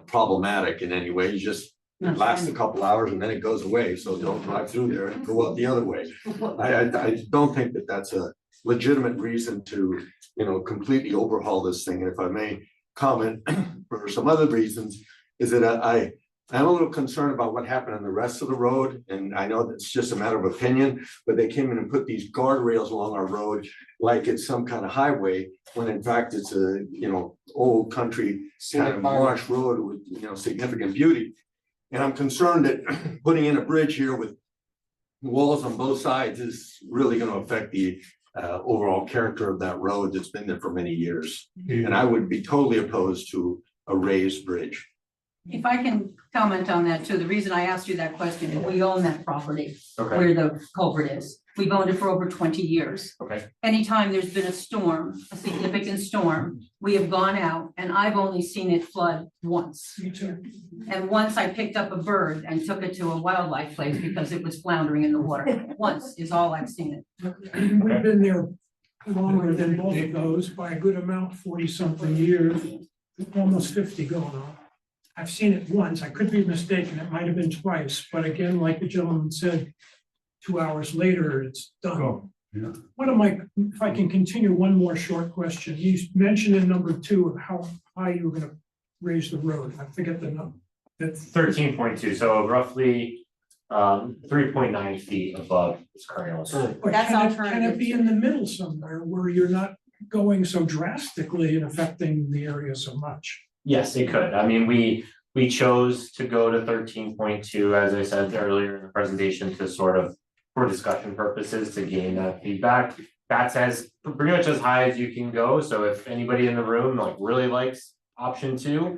problematic in any way. It's just it lasts a couple hours and then it goes away, so don't drive through there and go out the other way. I don't think that that's a legitimate reason to, completely overhaul this thing. And if I may comment for some other reasons, is that I'm a little concerned about what happened on the rest of the road. And I know that's just a matter of opinion, but they came in and put these guardrails along our road like it's some kind of highway, when in fact it's a, old country kind of marsh road with, significant beauty. And I'm concerned that putting in a bridge here with walls on both sides is really going to affect the overall character of that road that's been there for many years. And I would be totally opposed to a raised bridge. If I can comment on that too, the reason I asked you that question is we own that property Okay. where the culvert is. We've owned it for over 20 years. Okay. Anytime there's been a storm, a significant storm, we have gone out and I've only seen it flood once. Me too. And once I picked up a bird and took it to a wildlife place because it was floundering in the water. Once is all I've seen it. We've been there longer than both of those by a good amount, 40-something years, almost 50 going on. I've seen it once. I could be mistaken. It might have been twice, but again, like the gentleman said, 2 hours later, it's done. Yeah. If I can continue, one more short question. You mentioned in number 2 of how high you were gonna raise the road. I forget the number. That's 13.2, so roughly 3.9 feet above its current elevation. But That's can it alternative. be in the middle somewhere where you're not going so drastically and affecting the area so much? Yes, it could. I mean, we chose to go to 13.2, as I said earlier in the presentation, to sort of, for discussion purposes, to gain that feedback. That's pretty much as high as you can go. So if anybody in the room really likes option 2,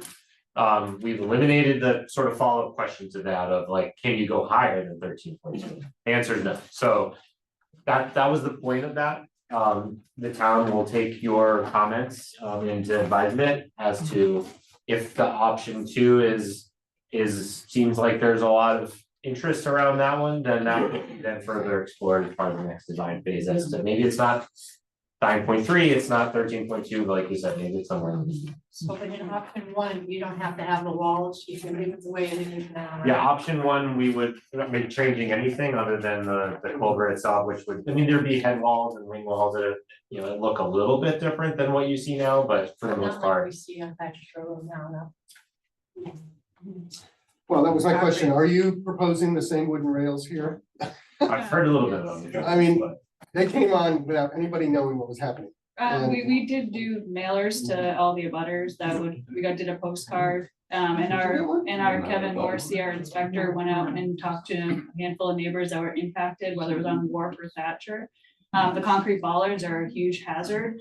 we've eliminated the sort of follow-up question to that of can you go higher than 13.2? The answer is no. So that was the point of that. The town will take your comments into advisement as to if the option 2 seems like there's a lot of interest around that one, then that could be then further explored as part of the next design phase as to maybe it's not 9.3, it's not 13.2, but like you said, maybe it's somewhere in between. So but in option 1, you don't have to have the walls, you can leave it the way it is now. Yeah, option 1, we would not be changing anything other than the culvert itself, which would, there'd be head walls and wing walls that look a little bit different than what you see now, but for the most Not like part. we see on Thacher Road now, no. Well, that was my question. Are you proposing the same wooden rails here? I've heard a little bit of it. I mean, they came on without anybody knowing what was happening. We did do mailers to all the abutters that did a postcard. And our Kevin Morrissey, our inspector, went out and talked to a handful of neighbors that were impacted, whether it was on Wharf or Thacher. The concrete bollards are a huge hazard.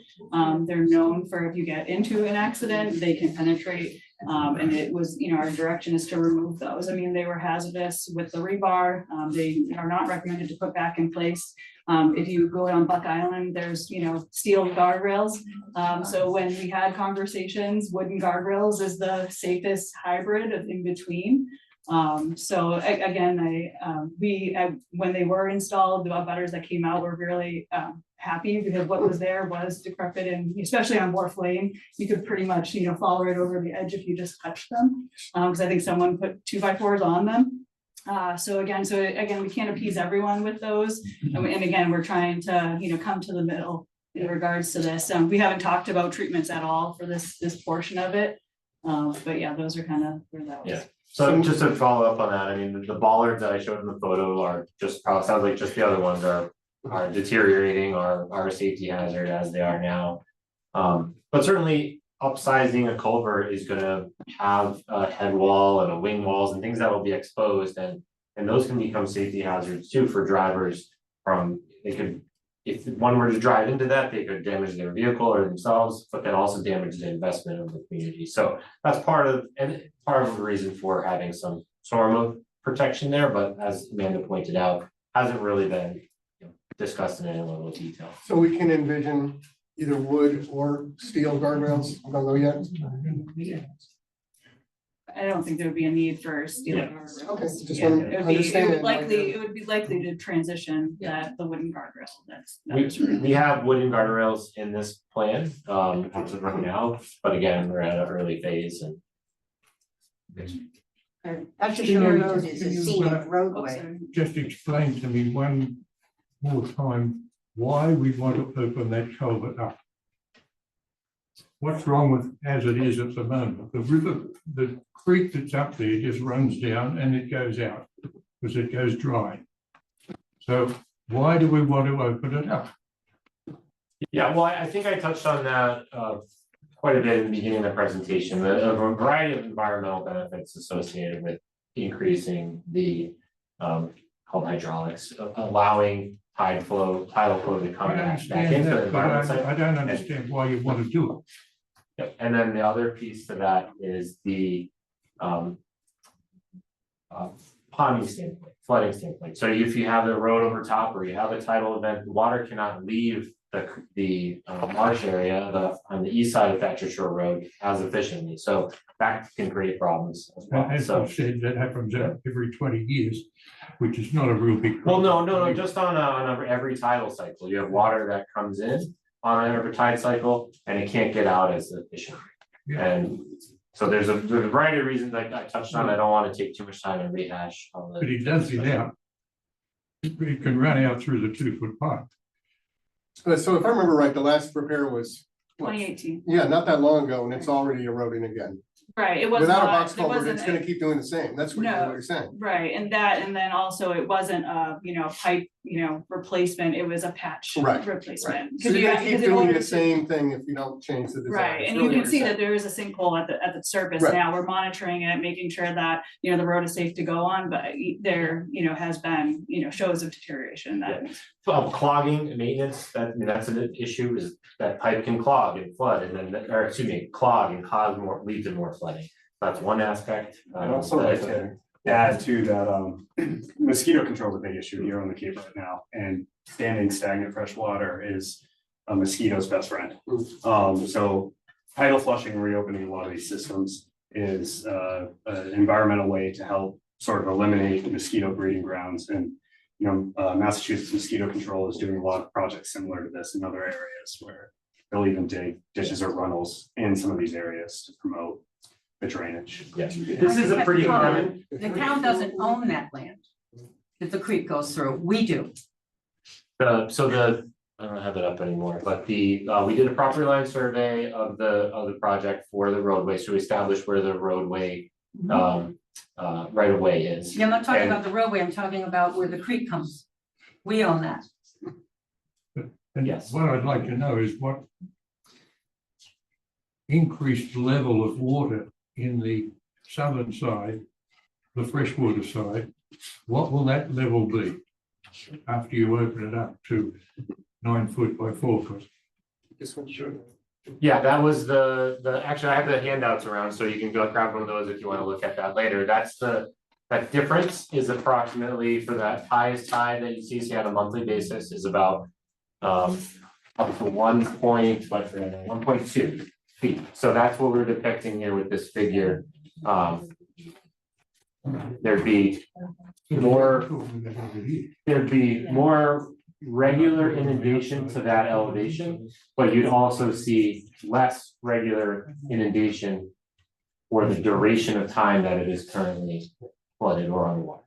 They're known for if you get into an accident, they can penetrate. And it was, our direction is to remove those. I mean, they were hazardous with the rebar. They are not recommended to put back in place. If you go down Buck Island, there's, steel guardrails. So when we had conversations, wooden guardrails is the safest hybrid of in between. So again, when they were installed, the butters that came out were really happy because what was there was decrepit, and especially on Wharf Lane, you could pretty much, fall right over the edge if you just touched them. Because I think someone put 2x4s on them. So again, we can't appease everyone with those. And again, we're trying to, come to the middle in regards to this. We haven't talked about treatments at all for this portion of it. But yeah, those are kind of where that was. Yeah. So just to follow up on that, I mean, the bollards that I showed in the photo are just probably, sounds like just the other ones are deteriorating, are a safety hazard as they are now. But certainly upsizing a culvert is gonna have a head wall and a wing walls and things that will be exposed, and those can become safety hazards too for drivers. If one were to drive into that, they could damage their vehicle or themselves, but then also damage the investment of the community. So that's part of the reason for having some sort of protection there, but as Amanda pointed out, hasn't really been discussed in any level of detail. So we can envision either wood or steel guardrails. I don't know yet. I don't think there would be a need for steel guardrails. Okay, just Yeah, want to understand. it would be likely to transition the wooden guardrail. We have wooden guardrails in this plan, as of right now, but again, we're at an early phase and. Thacher Road is a scenic roadway. Just explain to me one more time why we want to open that culvert up. What's wrong with as it is at the moment? The river, the creek that's up there just runs down and it goes out because it goes dry. So why do we want to open it up? Yeah, well, I think I touched on that quite a bit in the beginning of the presentation. A variety of environmental benefits associated with increasing the called hydraulics, allowing tidal flow to come back into the environment. I don't understand why you want to do it. Yep. And then the other piece to that is the ponding standpoint, flooding standpoint. So if you have the road over top or you have a tidal event, the water cannot leave the marsh area on the east side of Thacher Shore Road as efficiently. So that can create problems as well. As I said, that happens every 20 years, which is not a real big problem. Well, no, no, just on every tidal cycle, you have water that comes in on every tide cycle and it can't get out as efficiently. Yeah. And so there's a variety of reasons I touched on. I don't want to take too much time and rehash all that. But it does get out. It can run out through the 2-foot pipe. So if I remember right, the last repair was 2018. Yeah, not that long ago, and it's already eroding again. Right, it was Without a not, box culvert, it's gonna keep doing the same. That's what you're saying. Right, and then also it wasn't a, pipe, replacement, it was a patch replacement. So you're gonna keep doing the same thing if you don't change the design. Right, and you can see that there is a sinkhole at the surface now. We're monitoring it, making sure that, the road is safe to go on, but there, has been, shows of deterioration that. Clogging maintenance, that's an issue, is that pipe can clog and flood and then, clog and cause lead to more flooding. That's one aspect. I'd also like to add to that, mosquito control is a big issue here on the Cape right now, and standing stagnant fresh water is a mosquito's best friend. So tidal flushing and reopening a lot of these systems is an environmental way to help sort of eliminate mosquito breeding grounds. And Massachusetts Mosquito Control is doing a lot of projects similar to this in other areas where they'll even dig ditches or runnels in some of these areas to promote the drainage. Yes, this is a pretty common. The town doesn't own that land that the creek goes through. We do. I don't have it up anymore, but we did a property line survey of the project for the roadway, so we established where the roadway right of way is. Yeah, I'm not talking And- about the roadway, I'm talking about where the creek comes. We own that. And Yes. what I'd like to know is what increased level of water in the southern side, the freshwater side, what will that level be after you open it up to 9 foot by 4 foot? This one, sure. Yeah, that was the, actually, I have the handouts around, so you can go grab one of those if you wanna look at that later. That difference is approximately for that highest tide that you see on a monthly basis is about up to 1.2 feet. So that's what we're depicting here with this figure. There'd be more regular inundation to that elevation, but you'd also see less regular inundation for the duration of time that it is currently flooded or underwater.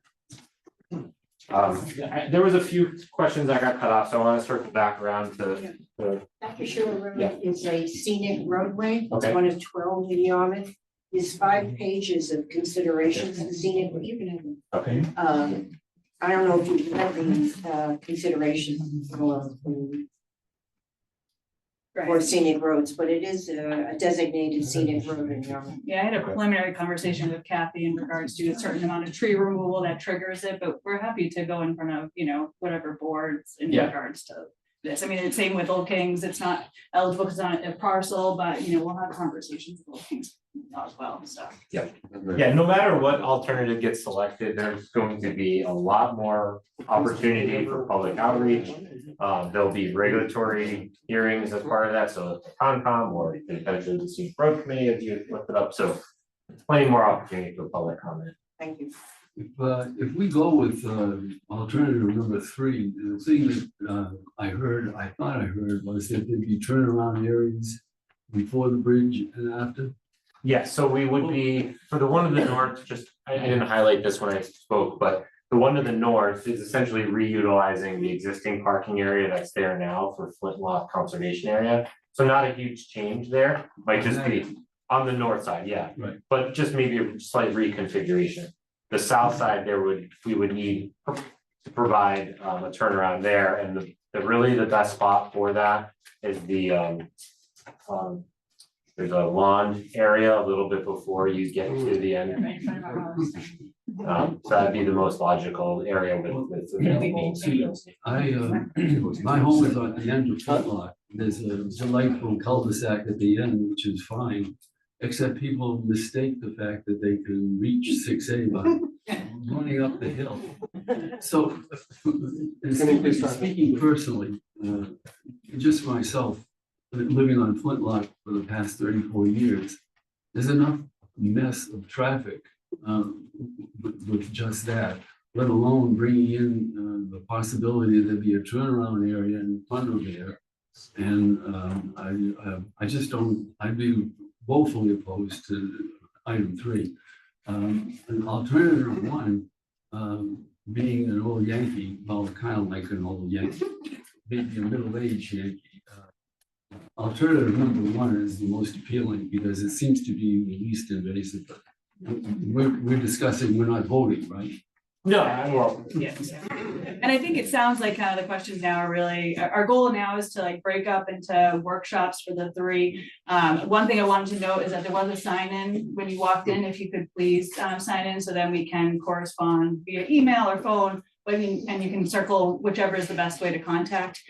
There was a few questions I got cut off, so I want to circle back around to. Thacher Road Yeah. is a scenic roadway. It's Okay. one of 12 in Yarmouth. There's 5 pages of considerations of scenic, you can have them. Okay. I don't know if you've read these considerations for scenic roads, but it is a designated scenic road in Yarmouth. Yeah, I had a preliminary conversation with Kathy in regards to a certain amount of tree removal that triggers it, but we're happy to go in front of, whatever boards in Yeah. regards to this. I mean, it's same with Old Kings, it's not eligible because it's not a parcel, but we'll have conversations with Old Kings as well, so. Yeah, no matter what alternative gets selected, there's going to be a lot more opportunity for public outreach. There'll be regulatory hearings as part of that, so the Concom or eventually the Scenic Road Committee, if you look it up, so plenty more opportunity for public comment. Thank you. If we go with alternative number 3, the thing that I thought I heard was that there'd be turnaround areas before the bridge and after. Yes, so we would be, for the one to the north, I didn't highlight this when I spoke, but the one to the north is essentially reutilizing the existing parking area that's there now for Flintlock Conservation Area. So not a huge change there, might just be on the north side, yeah. Right. But just maybe a slight reconfiguration. The south side, we would need to provide a turnaround there, and the best spot for that is there's a lawn area a little bit before you get to the end. Right in front of our house. So that'd be the most logical area with available. My home is on the end of Flintlock. There's a delightful cul-de-sac at the end, which is fine, except people mistake the fact that they can reach 6A by running up the hill. So, speaking personally, just myself, living on Flintlock for the past 34 years, there's enough mess of traffic with just that, let alone bringing in the possibility that there'd be a turnaround area in front of there. And I just don't, I'd be woefully opposed to item 3. An alternative 1, being an old Yankee, well, kind of like an old Yankee, maybe a middle-aged Yankee. Alternative number 1 is the most appealing because it seems to be the least invasive. We're discussing, we're not voting, right? No, well, Yes, and I think it sounds like kind of the questions now are really, our goal now is to like break up into workshops for the 3. One thing I wanted to note is that there was a sign in when you walked in, if you could please sign in, so then we can correspond via email or phone. And you can circle whichever is the best way to contact.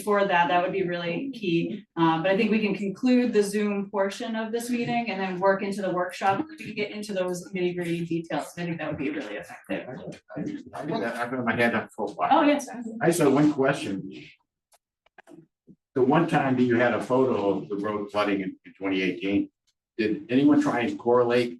For that would be really key. But I think we can conclude the Zoom portion of this meeting and then work into the workshop to get into those nitty-gritty details. I think that would be really effective. I've got my hand up for a while. Oh, yes. I just have one question. The one time that you had a photo of the road flooding in 2018, did anyone try and correlate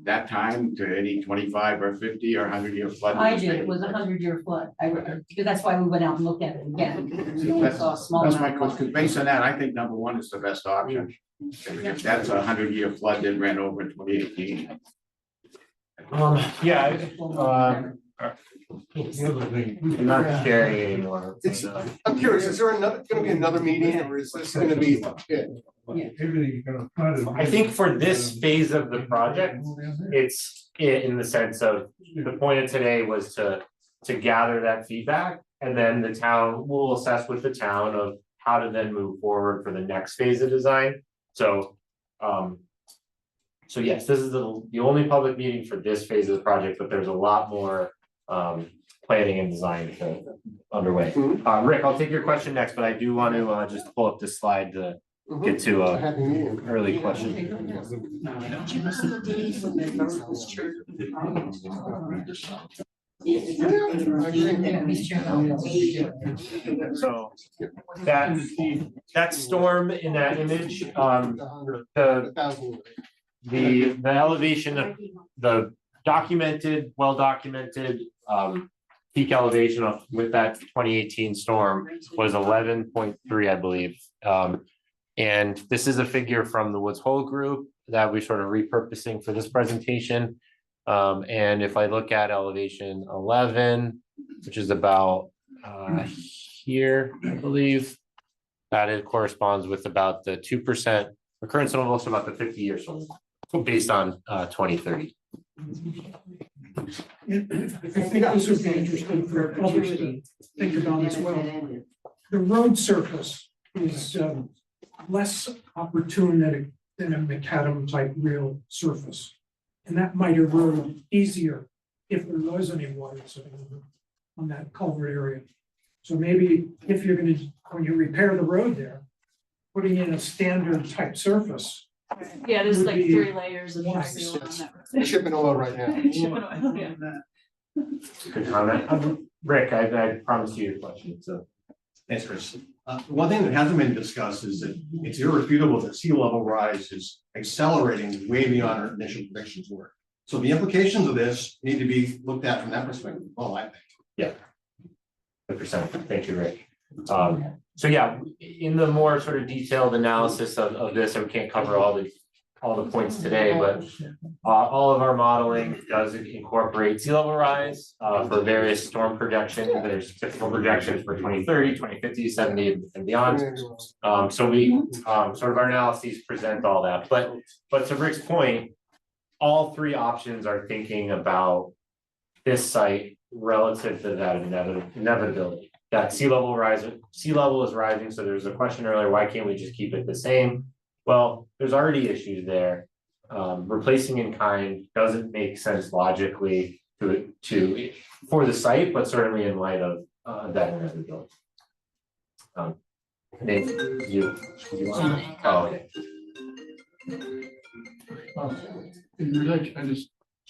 that time to any 25 or 50 or 100-year flood? I did, it was a 100-year flood. Because that's why we went out and looked at it again. We only saw a small That's my amount. question, because based on that, I think number 1 is the best option. If that's a 100-year flood that ran over in 2018. yeah, The other thing, I'm not sharing anymore. I'm curious, is there gonna be another meeting, or is this gonna be it? everything's gonna flood it. I think for this phase of the project, it's in the sense of, the point of today was to gather that feedback. And then the town will assess with the town of how to then move forward for the next phase of design. So, so yes, this is the only public meeting for this phase of the project, but there's a lot more planning and design underway. Rick, I'll take your question next, but I do want to just pull up this slide to get to A happy medium. early question. So that storm in that image, the elevation of the documented, well-documented peak elevation of with that 2018 storm was 11.3, I believe. And this is a figure from the Woods Hole group that we're sort of repurposing for this presentation. And if I look at elevation 11, which is about here, I believe, that it corresponds with about the 2% recurrence and also about the 50-year storm based on 2030. I think this would be interesting for others to think about as well. The road surface is less opportune than a macadam type real surface. And that might erode easier if there was any water sitting on that culvert area. So maybe if you're gonna, when you repair the road there, putting in a standard type surface. Yeah, there's would like be 3 layers of wise. seal on that. Shipping oil right now. Shipping oil, yeah. Good comment. Rick, I promised you a question, so. Thanks, Chris. One thing that hasn't been discussed is that it's irrefutable that sea level rise is accelerating way beyond our initial predictions were. So the implications of this need to be looked at from that perspective. Well, I think. Yeah. 100%. Thank you, Rick. So yeah, in the more sort of detailed analysis of this, and we can't cover all the points today, but all of our modeling does incorporate sea level rise for various storm projections. There's typical projections for 2030, 2050, 70 and beyond. So we sort of our analyses present all that, but to Rick's point, all 3 options are thinking about this site relative to that inevitability. That sea level is rising. So there's a question earlier, why can't we just keep it the same? Well, there's already issues there. Replacing in kind doesn't make sense logically for the site, but certainly in light of that inevitability. Nate, you okay.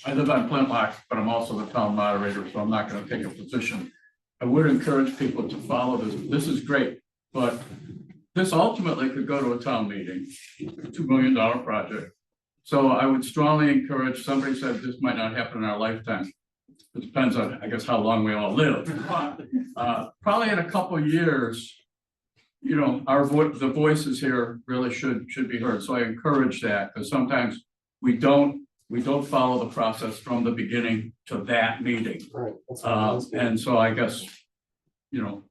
I live on Flintlock, but I'm also the town moderator, so I'm not gonna take a position. I would encourage people to follow this. This is great, but this ultimately could go to a town meeting, $2 million project. So I would strongly encourage, somebody said this might not happen in our lifetime. It depends on, I guess, how long we all live. Probably in a couple of years, you know, the voices here really should be heard. So I encourage that, because sometimes we don't follow the process from the beginning to that meeting. Right. And so I guess, you know,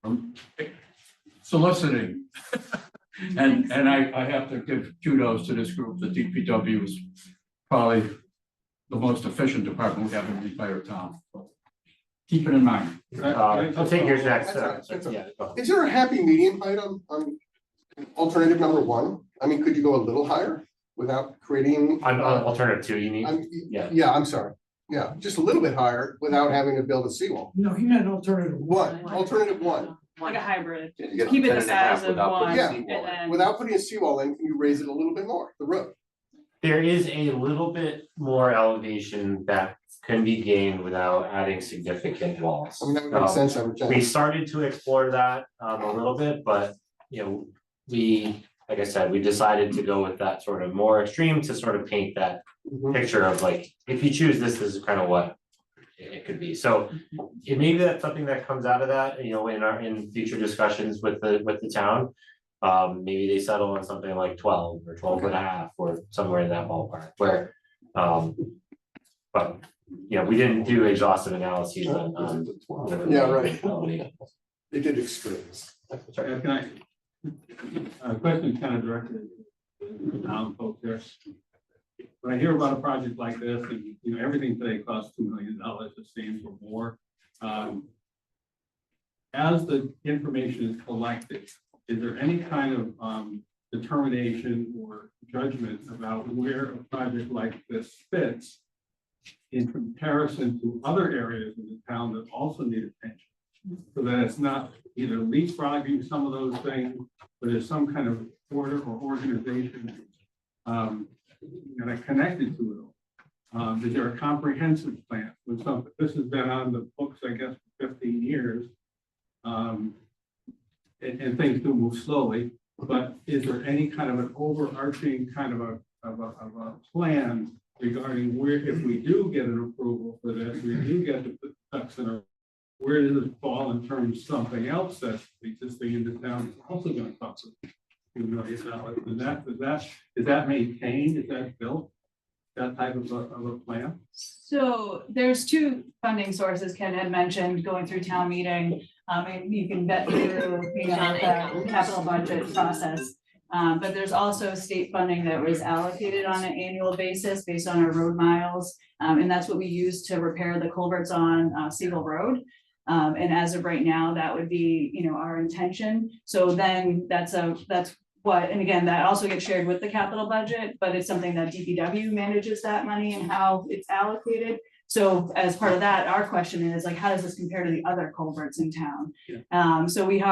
I'm soliciting. And I have to give kudos to this group. The DPW is probably the most efficient department we have in the entire town. Keep it in mind. I'll take yours next. Yeah. Is there a happy medium item on alternative number 1? I mean, could you go a little higher without creating? On alternative 2, you mean? Yeah, I'm sorry. Yeah, just a little bit higher without having to build a seawall. No, he meant alternative 1, alternative 1. Like a hybrid. You get Keep it the 10.5 size of without putting 1 Yeah. and then. Without putting a seawall in, can you raise it a little bit more, the road? There is a little bit more elevation that can be gained without adding significant walls. I mean, that would make sense, I would We started to explore that a little bit, but you know, like I said, we decided to go with that sort of more extreme to sort of paint that picture of like, if you choose this is kind of what it could be. So maybe that's something that comes out of that, you know, in future discussions with the town. Maybe they settle on something like 12 or 12 and a half or somewhere in that ballpark where, but we didn't do exhaustive analyses on. Yeah, right. They did extremes. Can I, question kind of directed to town folks there. When I hear about a project like this, and everything today costs $2 million, it seems, or more. As the information is collected, is there any kind of determination or judgment about where a project like this fits in comparison to other areas in the town that also need attention? So that it's not either leapfrogging some of those things, but there's some kind of order or organization connected to it all. Is there a comprehensive plan with something? This has been on the books, I guess, for 15 years. And things do move slowly, but is there any kind of an overarching kind of a plan regarding where, if we do get an approval for this, we do get the ducks in a, where does it fall in terms of something else that's existing in the town is also going to cost $2 million? Is that maintained? Is that built? That type of a plan? So there's two funding sources Ken had mentioned going through town meeting. And you can vet through, the capital budget process. But there's also state funding that was allocated on an annual basis based on our road miles. And that's what we use to repair the culverts on Siegel Road. And as of right now, that would be, our intention. So then that's what, and again, that also gets shared with the capital budget, but it's something that DPW manages that money and how it's allocated. So as part of that, our question is like, how does this compare to the other culverts in town? Yeah. So we've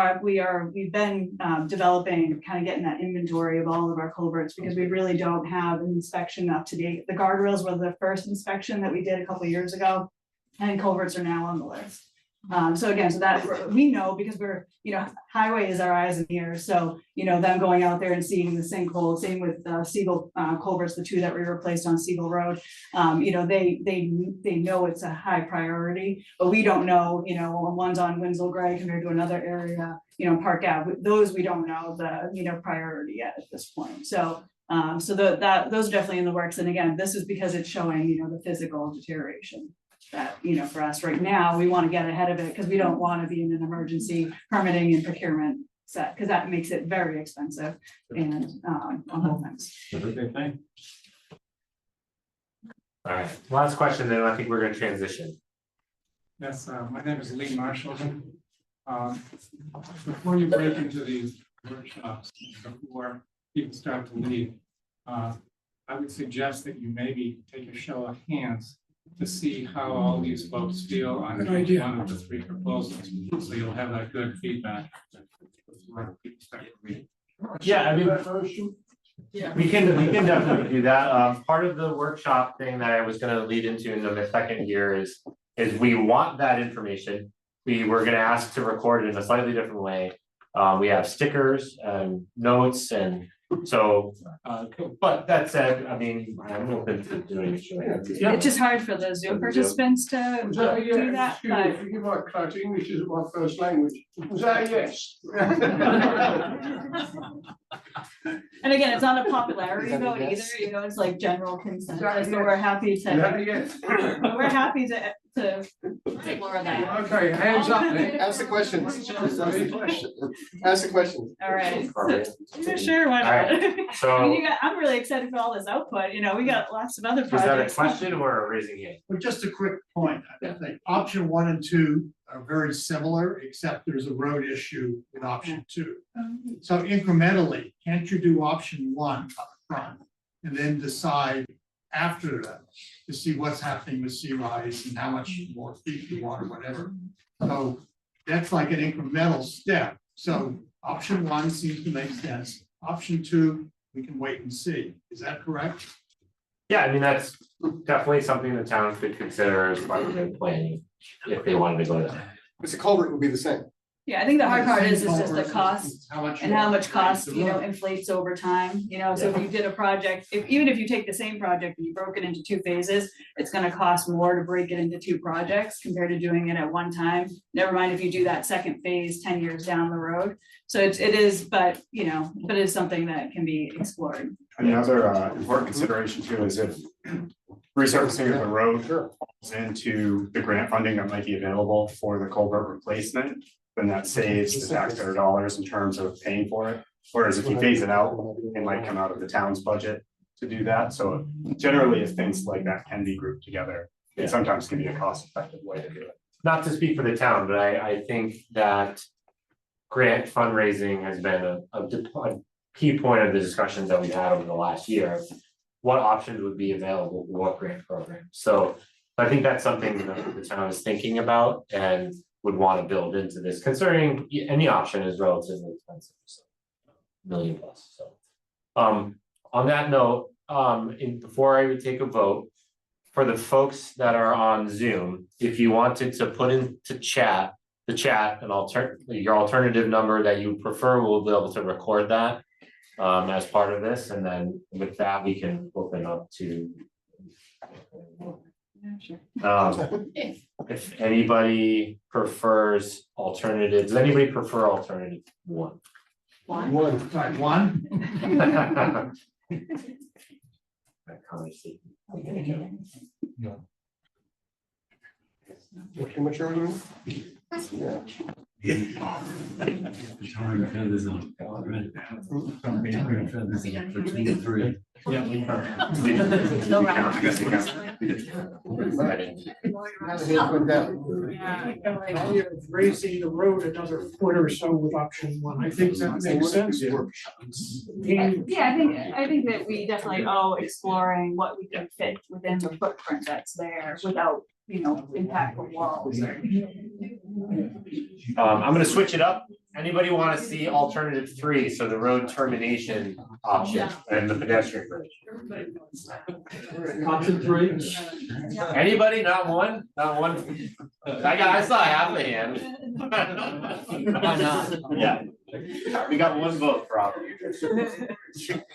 been developing, kind of getting that inventory of all of our culverts because we really don't have an inspection up to date. The guardrails were the first inspection that we did a couple of years ago, and culverts are now on the list. So again, so that we know because we're, highway is our eyes and ears. So, them going out there and seeing the sinkhole, same with Siegel culverts, the two that we replaced on Siegel Road. They know it's a high priority, but we don't know, one's on Winslow Gray compared to another area, Park Ave. Those we don't know the, priority yet at this point. So, those are definitely in the works. And again, this is because it's showing, the physical deterioration. That, for us right now, we want to get ahead of it because we don't want to be in an emergency permitting and procurement set because that makes it very expensive and on both ends. Okay, thanks. All right, last question, then I think we're going to transition. Yes, my name is Lee Marshall. Before you break into these workshops, before people start to leave, I would suggest that you maybe take a show of hands to see how all these folks feel on each one of the three proposals. So you'll have that good feedback. Yeah, I mean, we can definitely do that. Part of the workshop thing that I was going to lead into in the second year is we want that information. We were going to ask to record it in a slightly different way. We have stickers and notes and so, but that said, I mean, I'm open to doing it. It's just hard for the Zoom participants to do that, but. Forgive my cut, English isn't my first language. Was that a yes? And again, it's not a popularity vote either, it's like general consensus, so we're happy to. We're happy to take more of that. Okay, hands up, ask the questions. Ask the questions. All right, so, sure, why not? So I mean, I'm really excited for all this output, we got lots of other is that a projects. question or a raising hand? Well, just a quick point. I think option 1 and 2 are very similar, except there's a road issue with option 2. So incrementally, can't you do option 1 up front and then decide after that to see what's happening with sea rise and how much more feet you want or whatever? So that's like an incremental step. So option 1 seems to make sense. Option 2, we can wait and see. Is that correct? Yeah, I mean, that's definitely something the town could consider as part of their planning if they wanted to go there. Mr. Culvert would be the same. Yeah, I think the hard part is just the cost How much. and how much cost, inflates over time, so if you did a project, even if you take the same project and you broke it into 2 phases, it's gonna cost more to break it into 2 projects compared to doing it at one time. Never mind if you do that second phase 10 years down the road. So it is, but it's something that can be explored. Another important consideration too is if resurfacing of the road falls into the grant funding that might be available for the culvert replacement, then that saves the taxpayer dollars in terms of paying for it. Whereas if you phase it out, it might come out of the town's budget to do that. So generally, if things like that can be grouped together, it sometimes can be a cost-effective way to do it. Not to speak for the town, but I think that grant fundraising has been a key point of the discussions that we've had over the last year. What options would be available for what grant program? So I think that's something that the town is thinking about and would want to build into this, considering any option is relatively expensive, so $1 million plus. So on that note, before I would take a vote, for the folks that are on Zoom, if you wanted to put into the chat your alternative number that you prefer, we'll be able to record that as part of this, and then with that we can open up to if anybody prefers alternative, does anybody prefer alternative 1? Sorry, 1? Which are you? Raising the road another foot or so with option 1, I think that makes sense. Yeah, I think that we definitely owe exploring what we can fit within the footprint that's there without, impactful walls. I'm gonna switch it up. Anybody want to see alternative 3, so the road termination option and the pedestrian bridge? Option 3? Anybody? Not one? I saw half a hand. Why not? Yeah. We got 1 vote for option.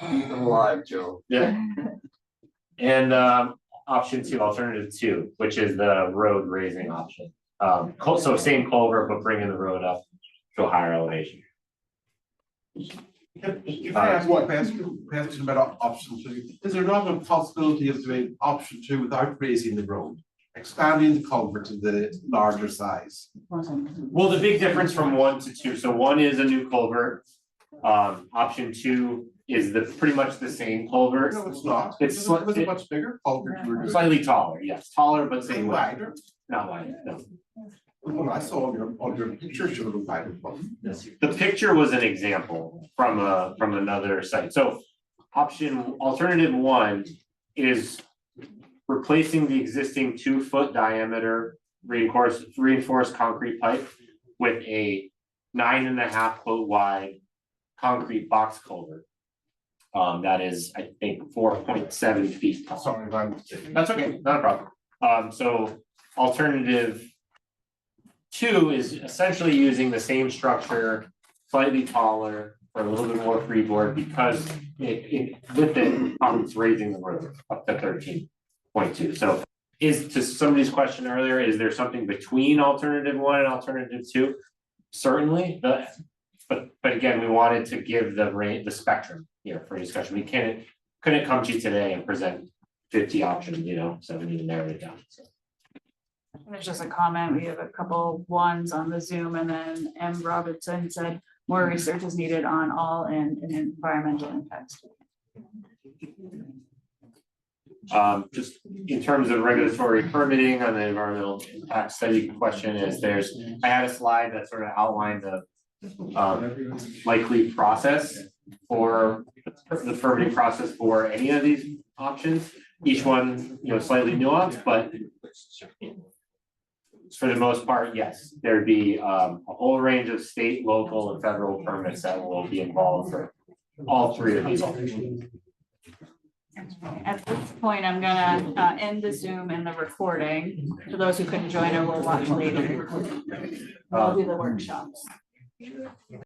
I'm alive, Joe. Yeah. And option 2, alternative 2, which is the road raising option. So same culvert, but bringing the road up to a higher elevation. If I ask one question about option 2, is there not a possibility of doing option 2 without raising the road? Expanding the culvert to the larger size? Well, the big difference from 1 to 2, so 1 is a new culvert. Option 2 is pretty much the same culvert. No, it's not. It's a much bigger culvert. slightly taller, yes, taller but same width. Wider. Not wider, no. Well, I saw on your picture showed a wider one. The picture was an example from another site. So alternative 1 is replacing the existing 2-foot diameter reinforced concrete pipe with a 9.5-foot wide concrete box culvert. That is, I think, 4.7 feet tall. Sorry if I'm. That's okay, not a problem. So alternative 2 is essentially using the same structure, slightly taller, for a little bit more freeboard, because it's raising the road up to 13.2. So to somebody's question earlier, is there something between alternative 1 and alternative 2? Certainly, but again, we wanted to give the spectrum here for discussion. We couldn't come to you today and present 50 options, so we need to narrow it down. So. There's just a comment, we have a couple 1s on the Zoom, and then M. Robertson said more research is needed on all and environmental impacts. Just in terms of regulatory permitting on the environmental impact study question I had a slide that sort of outlined the likely process for the permitting process for any of these options. Each one, slightly nuanced, but for the most part, yes, there'd be a whole range of state, local, and federal permits that will be involved for all 3 of these options. At this point, I'm gonna end the Zoom and the recording. For those who couldn't join or will watch later. I'll do the workshops.